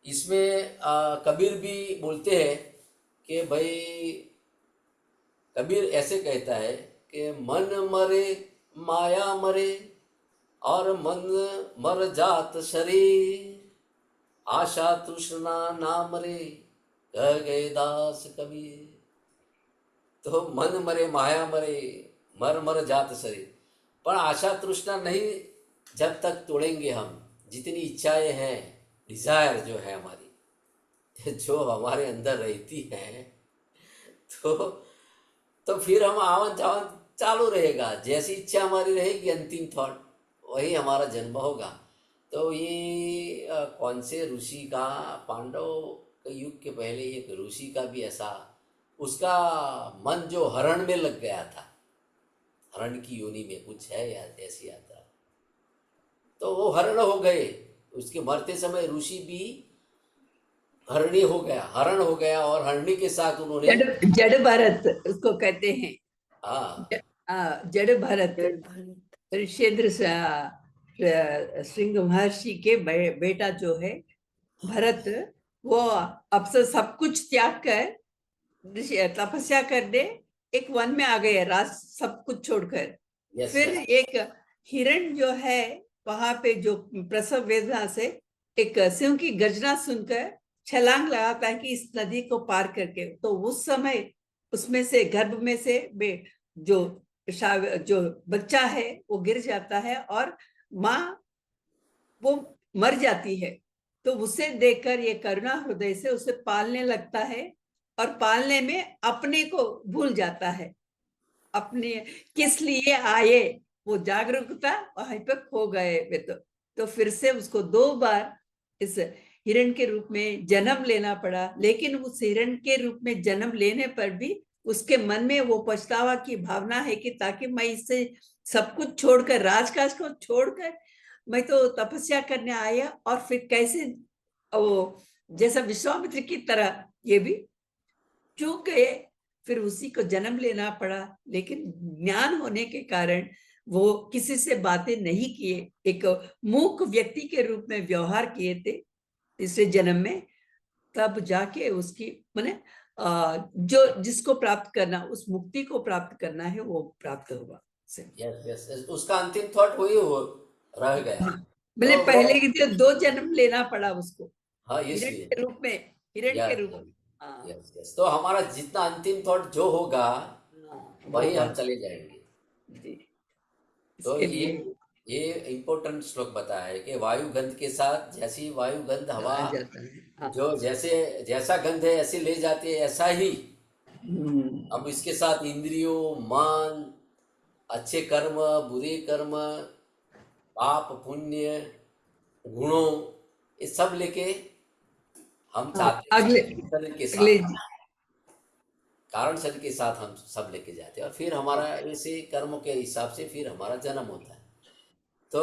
इसमें कबीर भी बोलते हैं कि भाई, कबीर ऐसे कहता है कि मन मरे माया मरे और मन मर जात शरीर, आशा तृष्णा ना मरे कह गए दास कबीर। तो मन मरे माया मरे मर मर जात शरीर, पर आशा तृष्णा नहीं जब तक तोड़ेंगे हम, जितनी इच्छाएं हैं, डिजायर जो है हमारी, जो हमारे अंदर रहती है, तो फिर हम आवन जावन चालू रहेगा। जैसी इच्छा हमारी रहेगी अंतिम थॉट वही हमारा जन्म होगा। तो ये कौन से ऋषि का, पांडव के युग के पहले एक ऋषि का भी ऐसा, उसका मन जो हरण में लग गया था, हरण की योनि में कुछ है या ऐसी यात्रा, तो वो हरण हो गए। उसके मरते समय ऋषि भी हरणी हो गया, हरण हो गया, और हरणी के साथ उन्होंने जड़ भरत उसको कहते हैं। हाँ जड़ भरत ऋषेंद्र श्रृंग महर्षि के बेटा जो है भरत, वो अब से सब कुछ त्याग कर तपस्या करने एक वन में आ गए, राज सब कुछ छोड़कर। यस फिर यस एक हिरण जो है वहां पे, जो प्रसव वेदना से एक सिंह की गर्जना सुनकर छलांग लगाता है कि इस नदी को पार करके, तो उस समय उसमें से गर्भ में से जो जो बच्चा है वो गिर जाता है और माँ वो मर जाती है। तो उसे देखकर ये करुणा हृदय से उसे पालने लगता है और पालने में अपने को भूल जाता है, अपने किस लिए आए वो जागरूकता वहीं पे खो गए वे। तो फिर से उसको 2 बार इस हिरण के रूप में जन्म लेना पड़ा। लेकिन उस हिरण के रूप में जन्म लेने पर भी उसके मन में वो पछतावा की भावना है कि ताकि मैं इससे सब कुछ छोड़कर, राजकाज को छोड़कर मैं तो तपस्या करने आया, और फिर कैसे वो जैसा विश्वामित्र की तरह ये भी चूक गए, फिर उसी को जन्म लेना पड़ा। लेकिन ज्ञान होने के कारण वो किसी से बातें नहीं किए, एक मूक व्यक्ति के रूप में व्यवहार किए थे तीसरे जन्म में। तब जाके उसकी माने जो जिसको प्राप्त करना, उस मुक्ति को प्राप्त करना है, वो प्राप्त हुआ से। यस यस, उसका अंतिम थॉट वही हो रह गया। बोले तो वो पहले की 2 जन्म लेना पड़ा उसको, हाँ हिरण इसलिए के रूप में, हिरण के यस रूप में। हाँ, यस यस, तो हमारा जितना अंतिम थॉट जो होगा वो वही हम बात चले जाएंगे। जी, तो इसके लिए ये इम्पोर्टेंट श्लोक बताया है कि वायु गंध के साथ, जैसी वायु गंध हवा आ जाता है। हाँ, जो जैसा गंध है ऐसे ले जाती है, ऐसा ही हम्म, हम इसके साथ इंद्रियों, मन, अच्छे कर्म, बुरे कर्म, पाप पुण्य, गुणों, ये सब लेके हम हाँ, चाहते हैं अगले कि शरीर के अगले साथ, कारण शरीर के साथ हम सब लेके जाते हैं, और फिर हमारा ऐसे कर्मों के हिसाब से फिर हमारा जन्म होता है। तो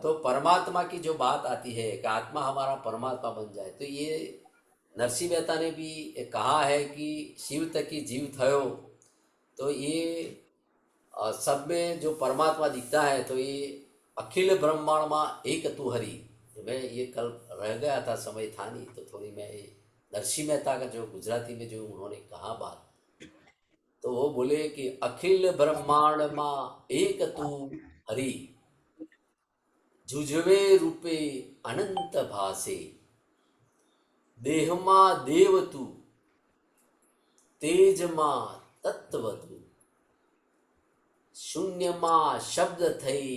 तो परमात्मा की जो बात आती है कि आत्मा हमारा परमात्मा बन जाए, तो ये नरसिंह मेहता ने भी कहा है कि शिव तकी जीव थयो। तो ये सब में जो परमात्मा दिखता है, तो ये अखिल ब्रह्मांड में एक तू हरि। मैं ये कल रह गया था, समय था नहीं, तो थोड़ी मैं नरसिंह मेहता का जो गुजराती में जो उन्होंने कहा बात, तो वो बोले कि अखिल ब्रह्मांड में एक तू हरि, जुझवे रूपे अनंत भासे, દેહમાં દેવ તું, તેજમાં તત્વ તું, શૂન્યમાં શબ્દ થઈ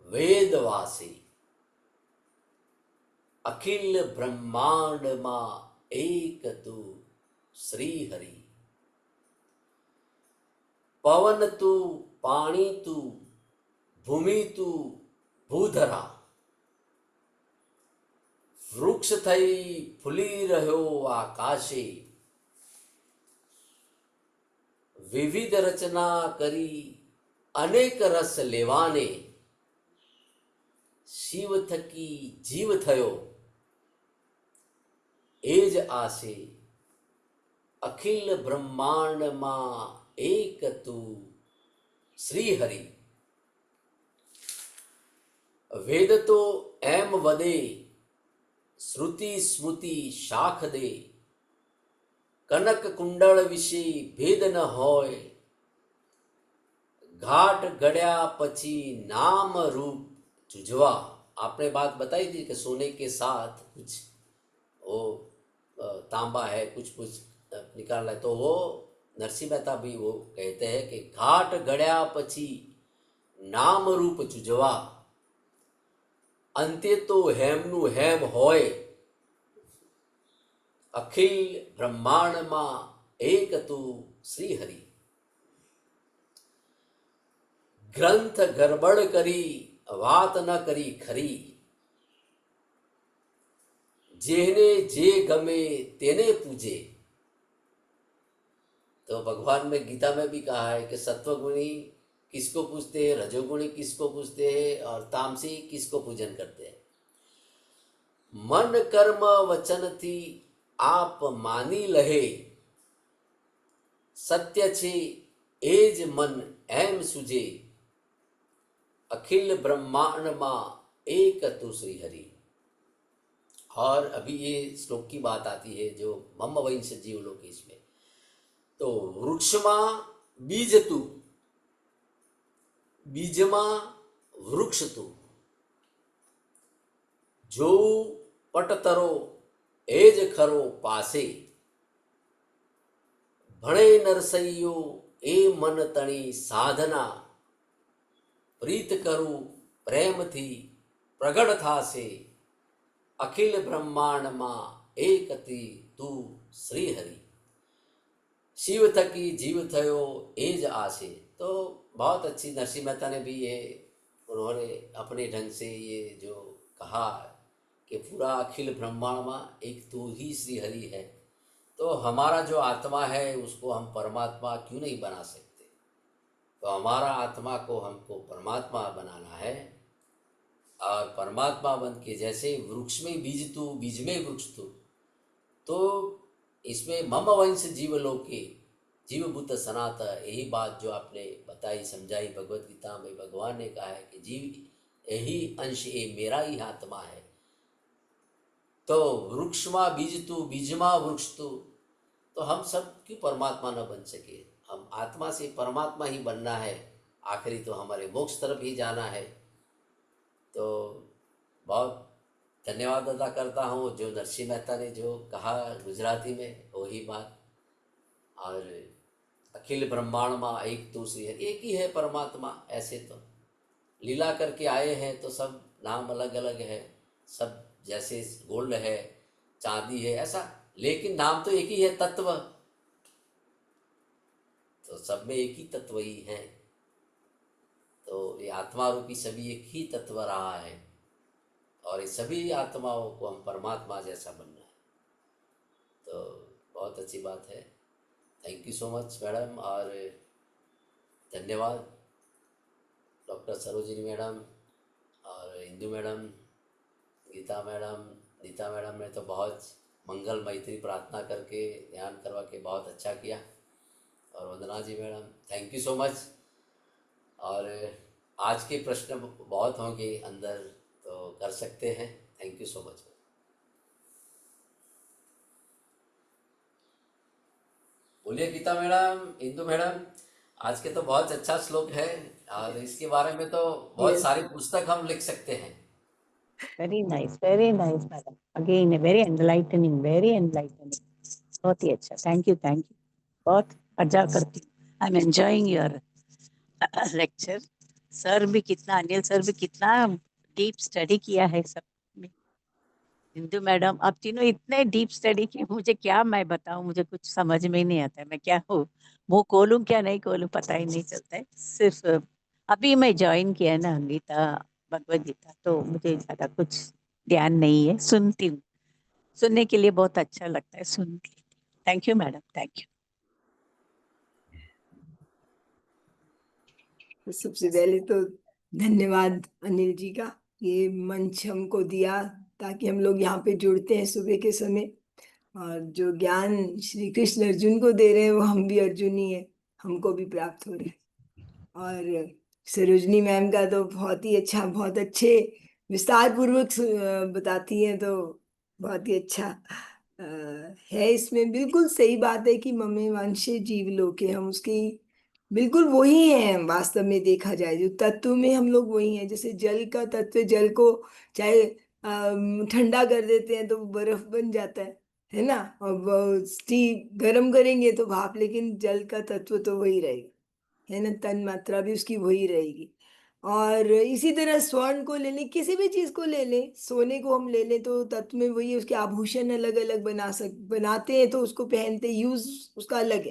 વેદવાસી, અખિલ બ્રહ્માંડમાં એક તું શ્રી હરિ. પવન તું, પાણી તું, ભૂમિ તું, ભૂધરા, વૃક્ષ થઈ ફૂલી રહ્યો આકાશે, વિવિધ રચના કરી અનેક રસ લેવાને, શિવ થકી જીવ થયો એ જ આશે, અખિલ બ્રહ્માંડમાં એક તું શ્રી હરિ. વેદ તો એમ વદે, શ્રુતિ સ્મૃતિ શાખ દે, કનક કુંડળ વિશે ભેદ ન હોય, घाट गड़या पची नाम रूप चुजवा. आपने बात बताई थी कि सोने के साथ कुछ वो तांबा है, कुछ निकालना है, तो वो नरसिंह मेहता भी वो कहते हैं कि घाट गड़या पची नाम रूप चुजवा, अंते तो हेमनु हेम होय, अखिल ब्रह्मांड में एक तू श्री हरि. ग्रंथ गड़बड़ करी वात न करी खरी, जेने जे गमे तेने पूजे. तो भगवान में गीता में भी कहा है कि सत्वगुणी किसको पूजते हैं, रजोगुणी किसको पूजते हैं और तामसी किसको पूजन करते हैं. मन कर्म वचन थी आप मानी लहे, सत्य छे एज मन एम सुजे, अखिल ब्रह्मांड मां एक तू श्री हरि. और अभी ये श्लोक की बात आती है जो मम वंश जीवलोक इसमें. तो वृक्षमा बीज तू, बीजमा वृक्ष तू, जो पटतरो एज खरो पासे, भणे नरसैयो ए मन तणी साधना, प्रीत करू प्रेम थी प्रगट थासे, अखिल ब्रह्मांड मां एक थी तू श्री हरि. शिव थकी जीव थयो एज आसे. तो बहुत अच्छी नरसिंह मेहता ने भी ये उन्होंने अपने ढंग से ये जो कहा कि पूरा अखिल ब्रह्मांड में एक तू ही श्री हरि है. तो हमारा जो आत्मा है उसको हम परमात्मा क्यों नहीं बना सकते. तो हमारा आत्मा को हमको परमात्मा बनाना है. और परमात्मा बन के जैसे वृक्ष में बीज तू, बीज में वृक्ष तू, तो इसमें मम वंश जीवलोके जीवभूत सनात, यही बात जो आपने बताई समझाई भगवत गीता में भगवान ने कहा है कि जीव यही अंश ये मेरा ही आत्मा है. तो वृक्ष में बीज तू, बीज में वृक्ष तू, तो हम सब क्यों परमात्मा न बन सके. हम आत्मा से परमात्मा ही बनना है, आखिरी तो हमारे मोक्ष तरफ ही जाना है. तो बहुत धन्यवाद अदा करता हूँ जो नरसिंह मेहता ने जो कहा गुजराती में वही बात. और अखिल ब्रह्मांड में एक तो श्री हरि, एक ही है परमात्मा. ऐसे तो लीला करके आए हैं तो सब नाम अलग अलग है, सब जैसे गोल्ड है, चांदी है, ऐसा, लेकिन नाम तो एक ही है, तत्व. तो सब में एक ही तत्व ही है. तो ये आत्मा रूपी सभी एक ही तत्व रहा है और ये सभी आत्माओं को हम परमात्मा जैसा बनना है. तो बहुत अच्छी बात है. Thank you so much madam. और धन्यवाद डॉक्टर सरोजिनी मैडम और Indu madam, Geeta madam, Neeta madam ने तो बहुत मंगल मैत्री प्रार्थना करके ध्यान करवा के बहुत अच्छा किया. और Vandana ji madam, thank you so much. और आज के प्रश्न बहुत होंगे अंदर, तो कर सकते हैं. Thank you so much. बोलिए गीता मैडम, इंदू मैडम. आज के तो बहुत अच्छा श्लोक है और इसके बारे में तो बहुत Yes. सारी पुस्तक हम लिख सकते हैं. Very nice, madam. Again, very enlightening. बहुत ही अच्छा. Thank you. बहुत मजा करती हूँ. I'm enjoying your lecture. Anil sir भी कितना डीप स्टडी किया है सब में. हिंदू मैडम, आप तीनों इतने डीप स्टडी किए, मुझे क्या मैं बताऊं, मुझे कुछ समझ में ही नहीं आता है. मैं क्या हूँ, मुंह खोलूं क्या नहीं खोलूं, पता ही नहीं चलता है. सिर्फ अभी मैं ज्वाइन किया है ना गीता, भगवत गीता, तो मुझे ज्यादा कुछ ध्यान नहीं है. सुनती हूँ, सुनने के लिए बहुत अच्छा लगता है. सुन. Thank you madam. Thank you. तो सबसे पहले तो धन्यवाद अनिल जी का, ये मंच हमको दिया ताकि हम लोग यहाँ पे जुड़ते हैं सुबह के समय. और जो ज्ञान श्री कृष्ण अर्जुन को दे रहे हैं वो हम भी अर्जुन ही है, हमको भी प्राप्त हो रहा है. और सरोजनी मैम का तो बहुत ही अच्छा, बहुत अच्छे विस्तार पूर्वक बताती हैं, तो बहुत ही अच्छा है. इसमें बिल्कुल सही बात है कि ममे वांशे जीव लोके, हम उसकी बिल्कुल वही हैं. वास्तव में देखा जाए जो तत्व में हम लोग वही हैं. जैसे जल का तत्व, जल को चाहे ठंडा कर देते हैं तो वो बर्फ बन जाता है ना. और वो स्टीम गर्म करेंगे तो भाप, लेकिन जल का तत्व तो वही रहेगा, है ना. तन मात्रा भी उसकी वही रहेगी. और इसी तरह स्वर्ण को ले लें, किसी भी चीज को ले लें, सोने को हम ले लें तो तत्व में वही है. उसके आभूषण अलग अलग बनाते हैं तो उसको पहनते, यूज उसका अलग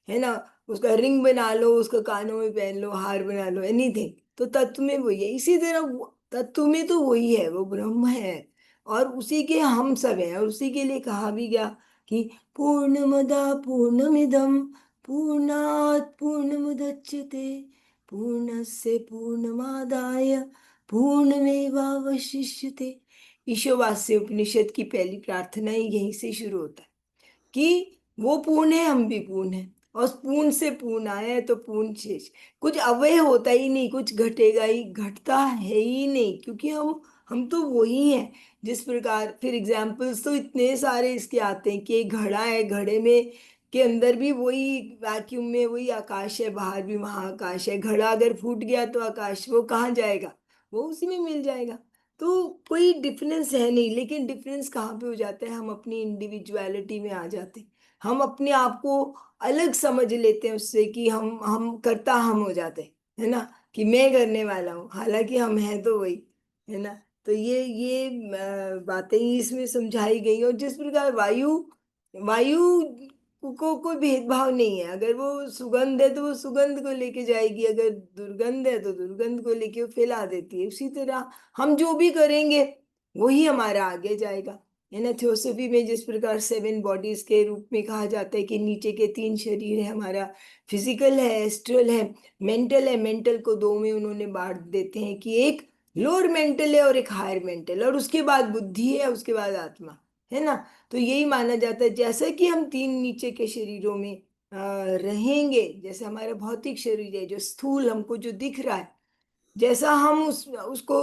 है ना. उसका रिंग बना लो, उसका कानों में पहन लो, हार बना लो, एनीथिंग, तो तत्व में वही है. इसी तरह तत्व में तो वही है, वो ब्रह्म है और उसी के हम सब हैं. और उसी के लिए कहा भी गया कि पूर्णमदा पूर्णमिदम पूर्णात् पूर्णमुदच्यते पूर्णस्य पूर्णमादाय पूर्णमेवावशिष्यते. ईशावास्य उपनिषद की पहली प्रार्थना ही यहीं से शुरू होता है कि वो पूर्ण है, हम भी पूर्ण है. और पूर्ण से पूर्ण आया है तो पूर्ण शेष. कुछ अव्यय होता ही नहीं, कुछ घटेगा ही, घटता है ही नहीं, क्योंकि हम तो वही हैं. जिस प्रकार फिर एग्जाम्पल्स तो इतने सारे इसके आते हैं कि एक घड़ा है, घड़े में के अंदर भी वही वैक्यूम में वही आकाश है, बाहर भी महाआकाश है. घड़ा अगर फूट गया तो आकाश वो कहाँ जाएगा, वो उसी में मिल जाएगा. तो कोई डिफरेंस है नहीं. लेकिन डिफरेंस कहाँ पे हो जाता है, हम अपनी इंडिविजुअलिटी में आ जाते हैं. हम अपने आप को अलग समझ लेते हैं उससे कि हम करता हम हो जाते हैं, है ना, कि मैं करने वाला हूँ, हालांकि हम हैं तो वही, है ना. तो ये बातें ही इसमें समझाई गई. और जिस प्रकार वायु वायु को कोई भेदभाव नहीं है. अगर वो सुगंध है तो वो सुगंध को लेके जाएगी, अगर दुर्गंध है तो दुर्गंध को लेके वो फैला देती है. उसी तरह हम जो भी करेंगे वही हमारा आगे जाएगा, है ना. थियोसॉफी में जिस प्रकार 7 बॉडीज के रूप में कहा जाता है कि नीचे के 3 शरीर है हमारा, फिजिकल है, एस्ट्रल है, मेंटल है. मेंटल को 2 में उन्होंने बांट देते हैं कि एक लोअर मेंटल है और एक हायर मेंटल, और उसके बाद बुद्धि है, उसके बाद आत्मा, है ना. तो यही माना जाता है जैसे कि हम 3 नीचे के शरीरों में रहेंगे. जैसे हमारा भौतिक शरीर है जो स्थूल हमको जो दिख रहा है, जैसा हम उसको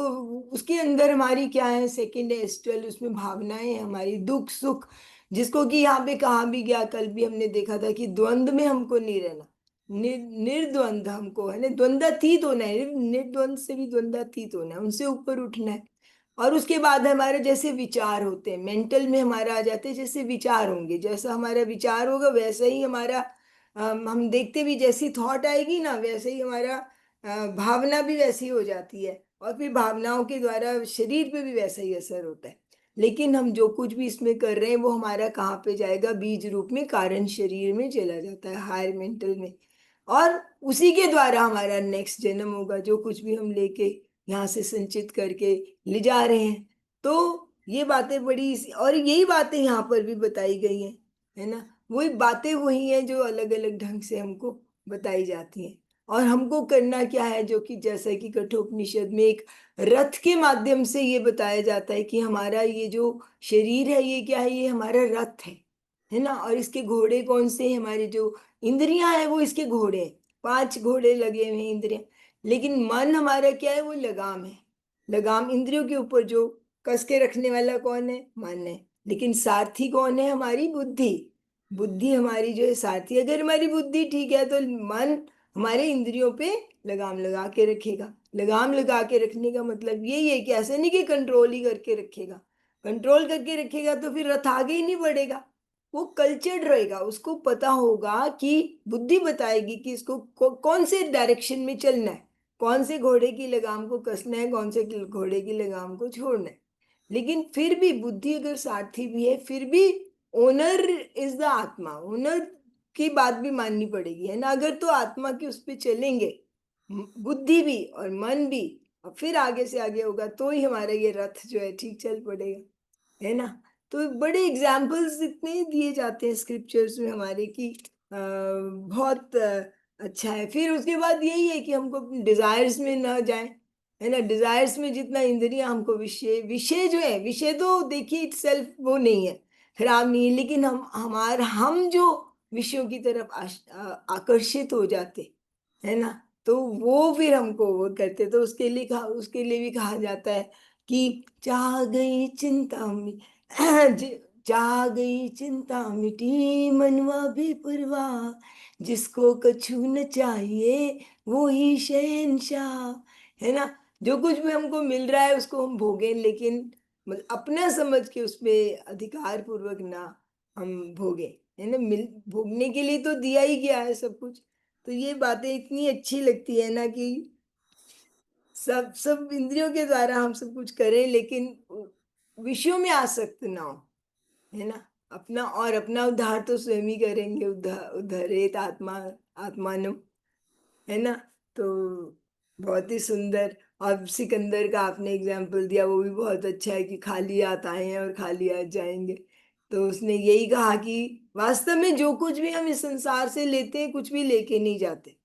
उसके अंदर हमारी क्या है, सेकंड एस्ट्रल, उसमें भावनाएं हैं हमारी, दुख सुख, जिसको कि यहाँ पे कहा भी गया, कल भी हमने देखा था कि द्वंद्व में हमको नहीं रहना, निर्द्वंद हमको है ना, द्वंद्वातीत होना है. निर्द्वंद से भी द्वंद्वातीत होना है, उनसे ऊपर उठना है. और उसके बाद हमारे जैसे विचार होते हैं, मेंटल में हमारा आ जाते हैं, जैसे विचार होंगे, जैसा हमारा विचार होगा वैसा ही हमारा हम देखते भी, जैसी थॉट आएगी ना वैसे ही हमारा भावना भी वैसी हो जाती है. और फिर भावनाओं के द्वारा शरीर पे भी वैसा ही असर होता है. लेकिन हम जो कुछ भी इसमें कर रहे हैं वो हमारा कहाँ पे जाएगा, बीज रूप में कारण शरीर में चला जाता है, हायर मेंटल में. और उसी के द्वारा हमारा नेक्स्ट जन्म होगा, जो कुछ भी हम लेके यहाँ से संचित करके ले जा रहे हैं. तो ये बातें बड़ी और यही बातें यहाँ पर भी बताई गई हैं, है ना. वही बातें वही हैं जो अलग अलग ढंग से हमको बताई जाती हैं. और हमको करना क्या है, जो कि जैसा कि कठोपनिषद में एक रथ के माध्यम से ये बताया जाता है कि हमारा ये जो शरीर है ये क्या है, ये हमारा रथ है ना. और इसके घोड़े कौन से हैं, हमारे जो इंद्रियां हैं वो इसके घोड़े हैं. 5 घोड़े लगे हुए हैं इंद्रियां. लेकिन मन हमारा क्या है, वो लगाम है. लगाम इंद्रियों के ऊपर जो कस के रखने वाला कौन है, मन है. लेकिन सारथी कौन है, हमारी बुद्धि. बुद्धि हमारी जो है सारथी. अगर हमारी बुद्धि ठीक है तो मन हमारे इंद्रियों पे लगाम लगा के रखेगा। लगाम लगा के रखने का मतलब यही है कि ऐसे नहीं कि कंट्रोल ही करके रखेगा। कंट्रोल करके रखेगा तो फिर रथ आगे ही नहीं बढ़ेगा, वो कल्चर्ड रहेगा। उसको पता होगा कि बुद्धि बताएगी कि इसको कौन से डायरेक्शन में चलना है, कौन से घोड़े की लगाम को कसना है, कौन से घोड़े की लगाम को छोड़ना है। लेकिन फिर भी बुद्धि अगर सारथी भी है, फिर भी ओनर इज द आत्मा। ओनर की बात भी माननी पड़ेगी, है ना। अगर तो आत्मा की उस पर चलेंगे, बुद्धि भी और मन भी, और फिर आगे से आगे होगा तो ही हमारा ये रथ जो है ठीक चल पड़ेगा, है ना। तो बड़े एग्जाम्पल्स इतने दिए जाते हैं स्क्रिप्चर्स में हमारे कि बहुत अच्छा है। फिर उसके बाद यही है कि हमको डिजायर्स में न जाए, है ना। डिजायर्स में जितना इंद्रियां हमको विषय विषय जो है, विषय तो देखिए इट सेल्फ वो नहीं है, खराब नहीं है, लेकिन हम जो विषयों की तरफ आकर्षित हो जाते, है ना, तो वो फिर हमको वो करते। तो उसके लिए भी कहा जाता है कि चाह गई चिंता चाह गई चिंता मिटी मनवा भी परवाह, जिसको कछु न चाहिए वो ही शहंशाह, है ना। जो कुछ भी हमको मिल रहा है उसको हम भोगें, लेकिन अपना समझ के उसमें अधिकार पूर्वक ना हम भोगे, है ना। भोगने के लिए तो दिया ही गया है सब कुछ। तो ये बातें इतनी अच्छी लगती है ना कि सब सब इंद्रियों के द्वारा हम सब कुछ करें, लेकिन विषयों में आसक्त ना हो, है ना। अपना उद्धार तो स्वयं ही करेंगे। उद्धरेत आत्मा आत्मानम, है ना। तो बहुत ही सुंदर। और सिकंदर का आपने एग्जाम्पल दिया, वो भी बहुत अच्छा है कि खाली हाथ आए हैं और खाली हाथ जाएंगे। तो उसने यही कहा कि वास्तव में जो कुछ भी हम इस संसार से लेते हैं, कुछ भी लेके नहीं जाते।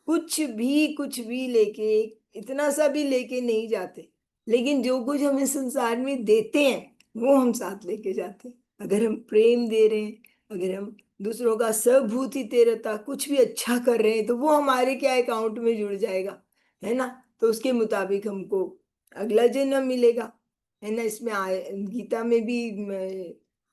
कुछ भी लेके, इतना सा भी लेके नहीं जाते। लेकिन जो कुछ हम इस संसार में देते हैं वो हम साथ लेके जाते हैं। अगर हम प्रेम दे रहे हैं, अगर हम दूसरों का सभूति तेरता कुछ भी अच्छा कर रहे हैं, तो वो हमारे क्या अकाउंट में जुड़ जाएगा, है ना। तो उसके मुताबिक हमको अगला जन्म मिलेगा, है ना। इसमें गीता में भी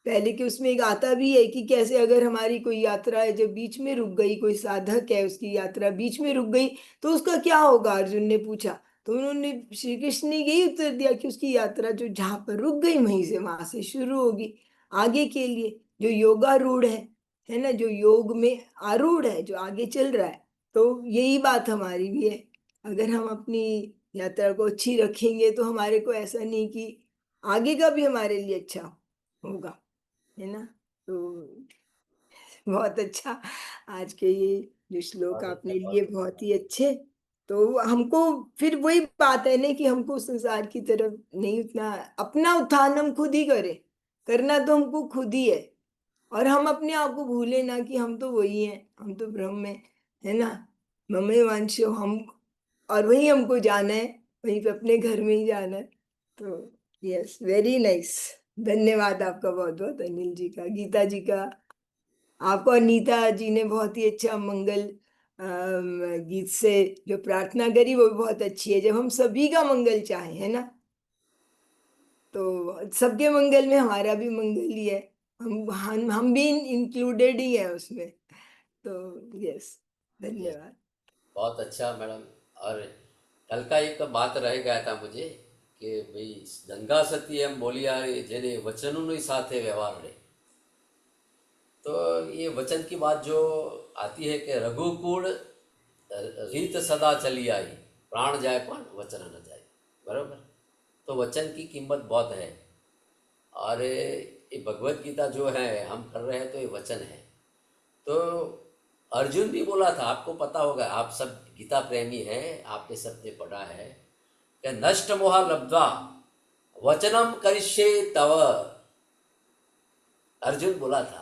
पहले के उसमें एक आता भी है कि कैसे अगर हमारी कोई यात्रा है जब बीच में रुक गई, कोई साधक है उसकी यात्रा बीच में रुक गई, तो उसका क्या होगा, अर्जुन ने पूछा। तो उन्होंने श्री कृष्ण ने यही उत्तर दिया कि उसकी यात्रा जो जहाँ पर रुक गई वहीं से वहां से शुरू होगी आगे के लिए। जो योगारूढ़ है ना, जो योग में आरूढ़ है, जो आगे चल रहा है। तो यही बात हमारी भी है। अगर हम अपनी यात्रा को अच्छी रखेंगे तो हमारे को ऐसा नहीं कि आगे का भी हमारे लिए अच्छा होगा, है ना। तो बहुत अच्छा। आज के ये जो श्लोक बहुत आपने अच्छा, लिए बहुत बहुत ही अच्छे। तो हमको फिर वही बात है ना कि हमको संसार की तरफ नहीं उतना, अपना उत्थान हम खुद ही करें, करना तो हमको खुद ही है। और हम अपने आप को भूले ना कि हम तो वही हैं, हम तो ब्रह्म है ना। ममे वांशो हम, और वही हमको जाना है, वहीं पे अपने घर में ही जाना है। तो यस, वेरी नाइस। धन्यवाद आपका बहुत बहुत, अनिल जी का, गीता जी का। आपको अनीता जी ने बहुत ही अच्छा मंगल गीत से जो प्रार्थना करी वो भी बहुत अच्छी है। जब हम सभी का मंगल चाहें, है ना, तो सबके मंगल में हमारा भी मंगल ही है। हम भी इंक्लूडेड ही है उसमें। तो यस, ये धन्यवाद। बहुत अच्छा मैडम। और कल का एक बात रह गया था मुझे कि भाई गंगा सती एम बोलिया जेने वचनों साथे व्यवहार रहे। तो ये वचन की बात जो आती है कि रघुकुल रीत सदा चली आई, प्राण जाए पण वचन न जाए। बराबर। तो वचन की कीमत बहुत है। और ये भगवत गीता जो है हम कर रहे हैं तो ये वचन है। तो अर्जुन भी बोला था, आपको पता होगा, आप सब गीता प्रेमी हैं, आपने सबने पढ़ा है कि नष्ट मोहा लब्ध्वा वचनम करिष्ये तव। अर्जुन बोला था,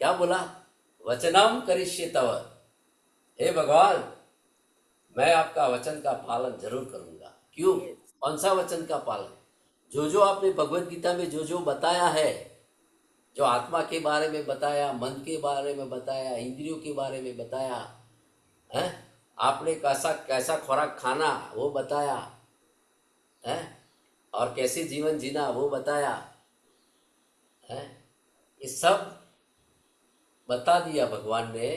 क्या बोला? वचनम करिष्ये तव। हे भगवान, मैं आपका वचन का पालन जरूर करूंगा। क्यों? यस, कौन सा वचन का पालन? जो जो आपने भगवत गीता में जो जो बताया है, जो आत्मा के बारे में बताया, मन के बारे में बताया, इंद्रियों के बारे में बताया है, आपने कैसा कैसा खुराक खाना वो बताया है, और कैसे जीवन जीना वो बताया है, ये सब बता दिया भगवान ने।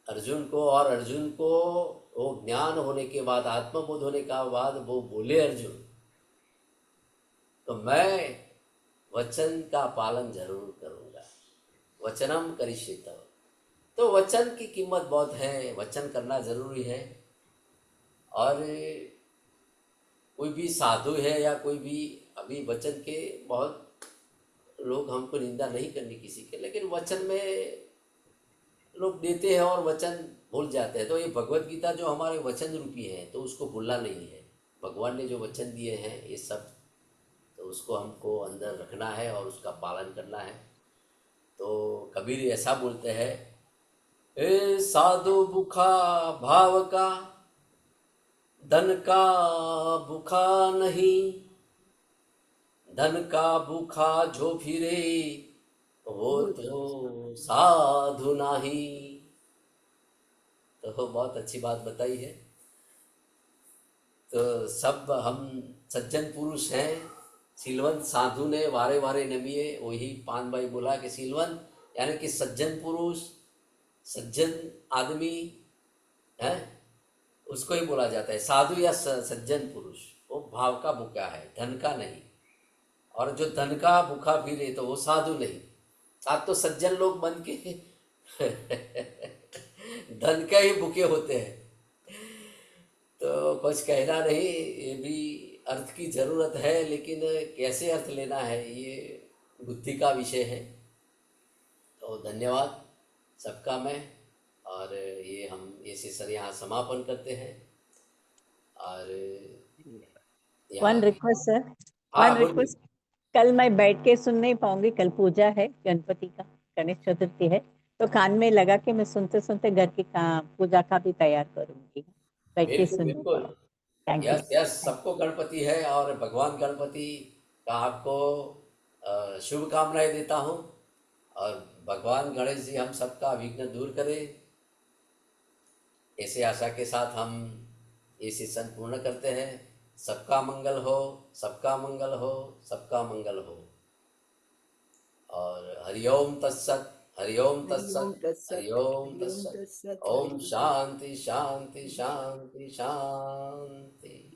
अर्जुन को, और अर्जुन को वो ज्ञान होने के बाद, आत्मबोध होने का बाद वो बोले अर्जुन, तो मैं वचन का पालन जरूर करूँगा, वचनम करिष्येत। तो वचन की कीमत बहुत है, वचन करना जरूरी है। और कोई भी साधु है या कोई भी, अभी वचन के बहुत लोग, हमको निंदा नहीं करनी किसी के, लेकिन वचन में लोग देते हैं और वचन भूल जाते हैं। तो ये भगवत गीता जो हमारे वचन रूपी है, तो उसको भूलना नहीं है। भगवान ने जो वचन दिए हैं ये सब, तो उसको हमको अंदर रखना है और उसका पालन करना है। तो कबीर ऐसा बोलते हैं, ए साधु भूखा भाव का, धन का भूखा नहीं, धन का भूखा जो फिरे वो तो साधु नहीं। तो बहुत अच्छी बात बताई है। तो सब हम सज्जन पुरुष हैं, सीलवंत साधु ने वारे वारे नमिए, वही पान भाई बोला कि सीलवंत यानी कि सज्जन पुरुष, सज्जन आदमी है, उसको ही बोला जाता है साधु या सज्जन पुरुष। वो भाव का भूखा है, धन का नहीं। और जो धन का भूखा फिरे तो वो साधु नहीं। आज तो सज्जन लोग बन के धन का ही भूखे होते हैं। तो कुछ कहना नहीं, ये भी अर्थ की जरूरत है, लेकिन कैसे अर्थ लेना है ये बुद्धि का विषय है। तो धन्यवाद सबका मैं, और ये हम ये सेशन यहाँ समापन करते हैं। और वन रिक्वेस्ट सर, हाँ, वन रिक्वेस्ट, कल मैं बैठ के सुन नहीं पाऊंगी, कल पूजा है गणपति का, गणेश चतुर्थी है, तो कान में लगा के मैं सुनते सुनते घर की काम पूजा का भी तैयार करूंगी, बैठ के बिल्कुल सुन। बिल्कुल, थैंक यू। यस यस, सबको गणपति है, और भगवान गणपति का आपको शुभकामनाएं देता हूँ। और भगवान गणेश जी हम सबका विघ्न दूर करें, ऐसे आशा के साथ हम ये सेशन पूर्ण करते हैं। सबका मंगल हो, सबका मंगल हो, सबका मंगल हो। और हरिओम तत्सत, हरिओम हरिओम तत्सत, तत्सत, हरिओम हरिओम तत्सत। तत्सत, ओम हरिओम शांति शांति शांति शांति शांति।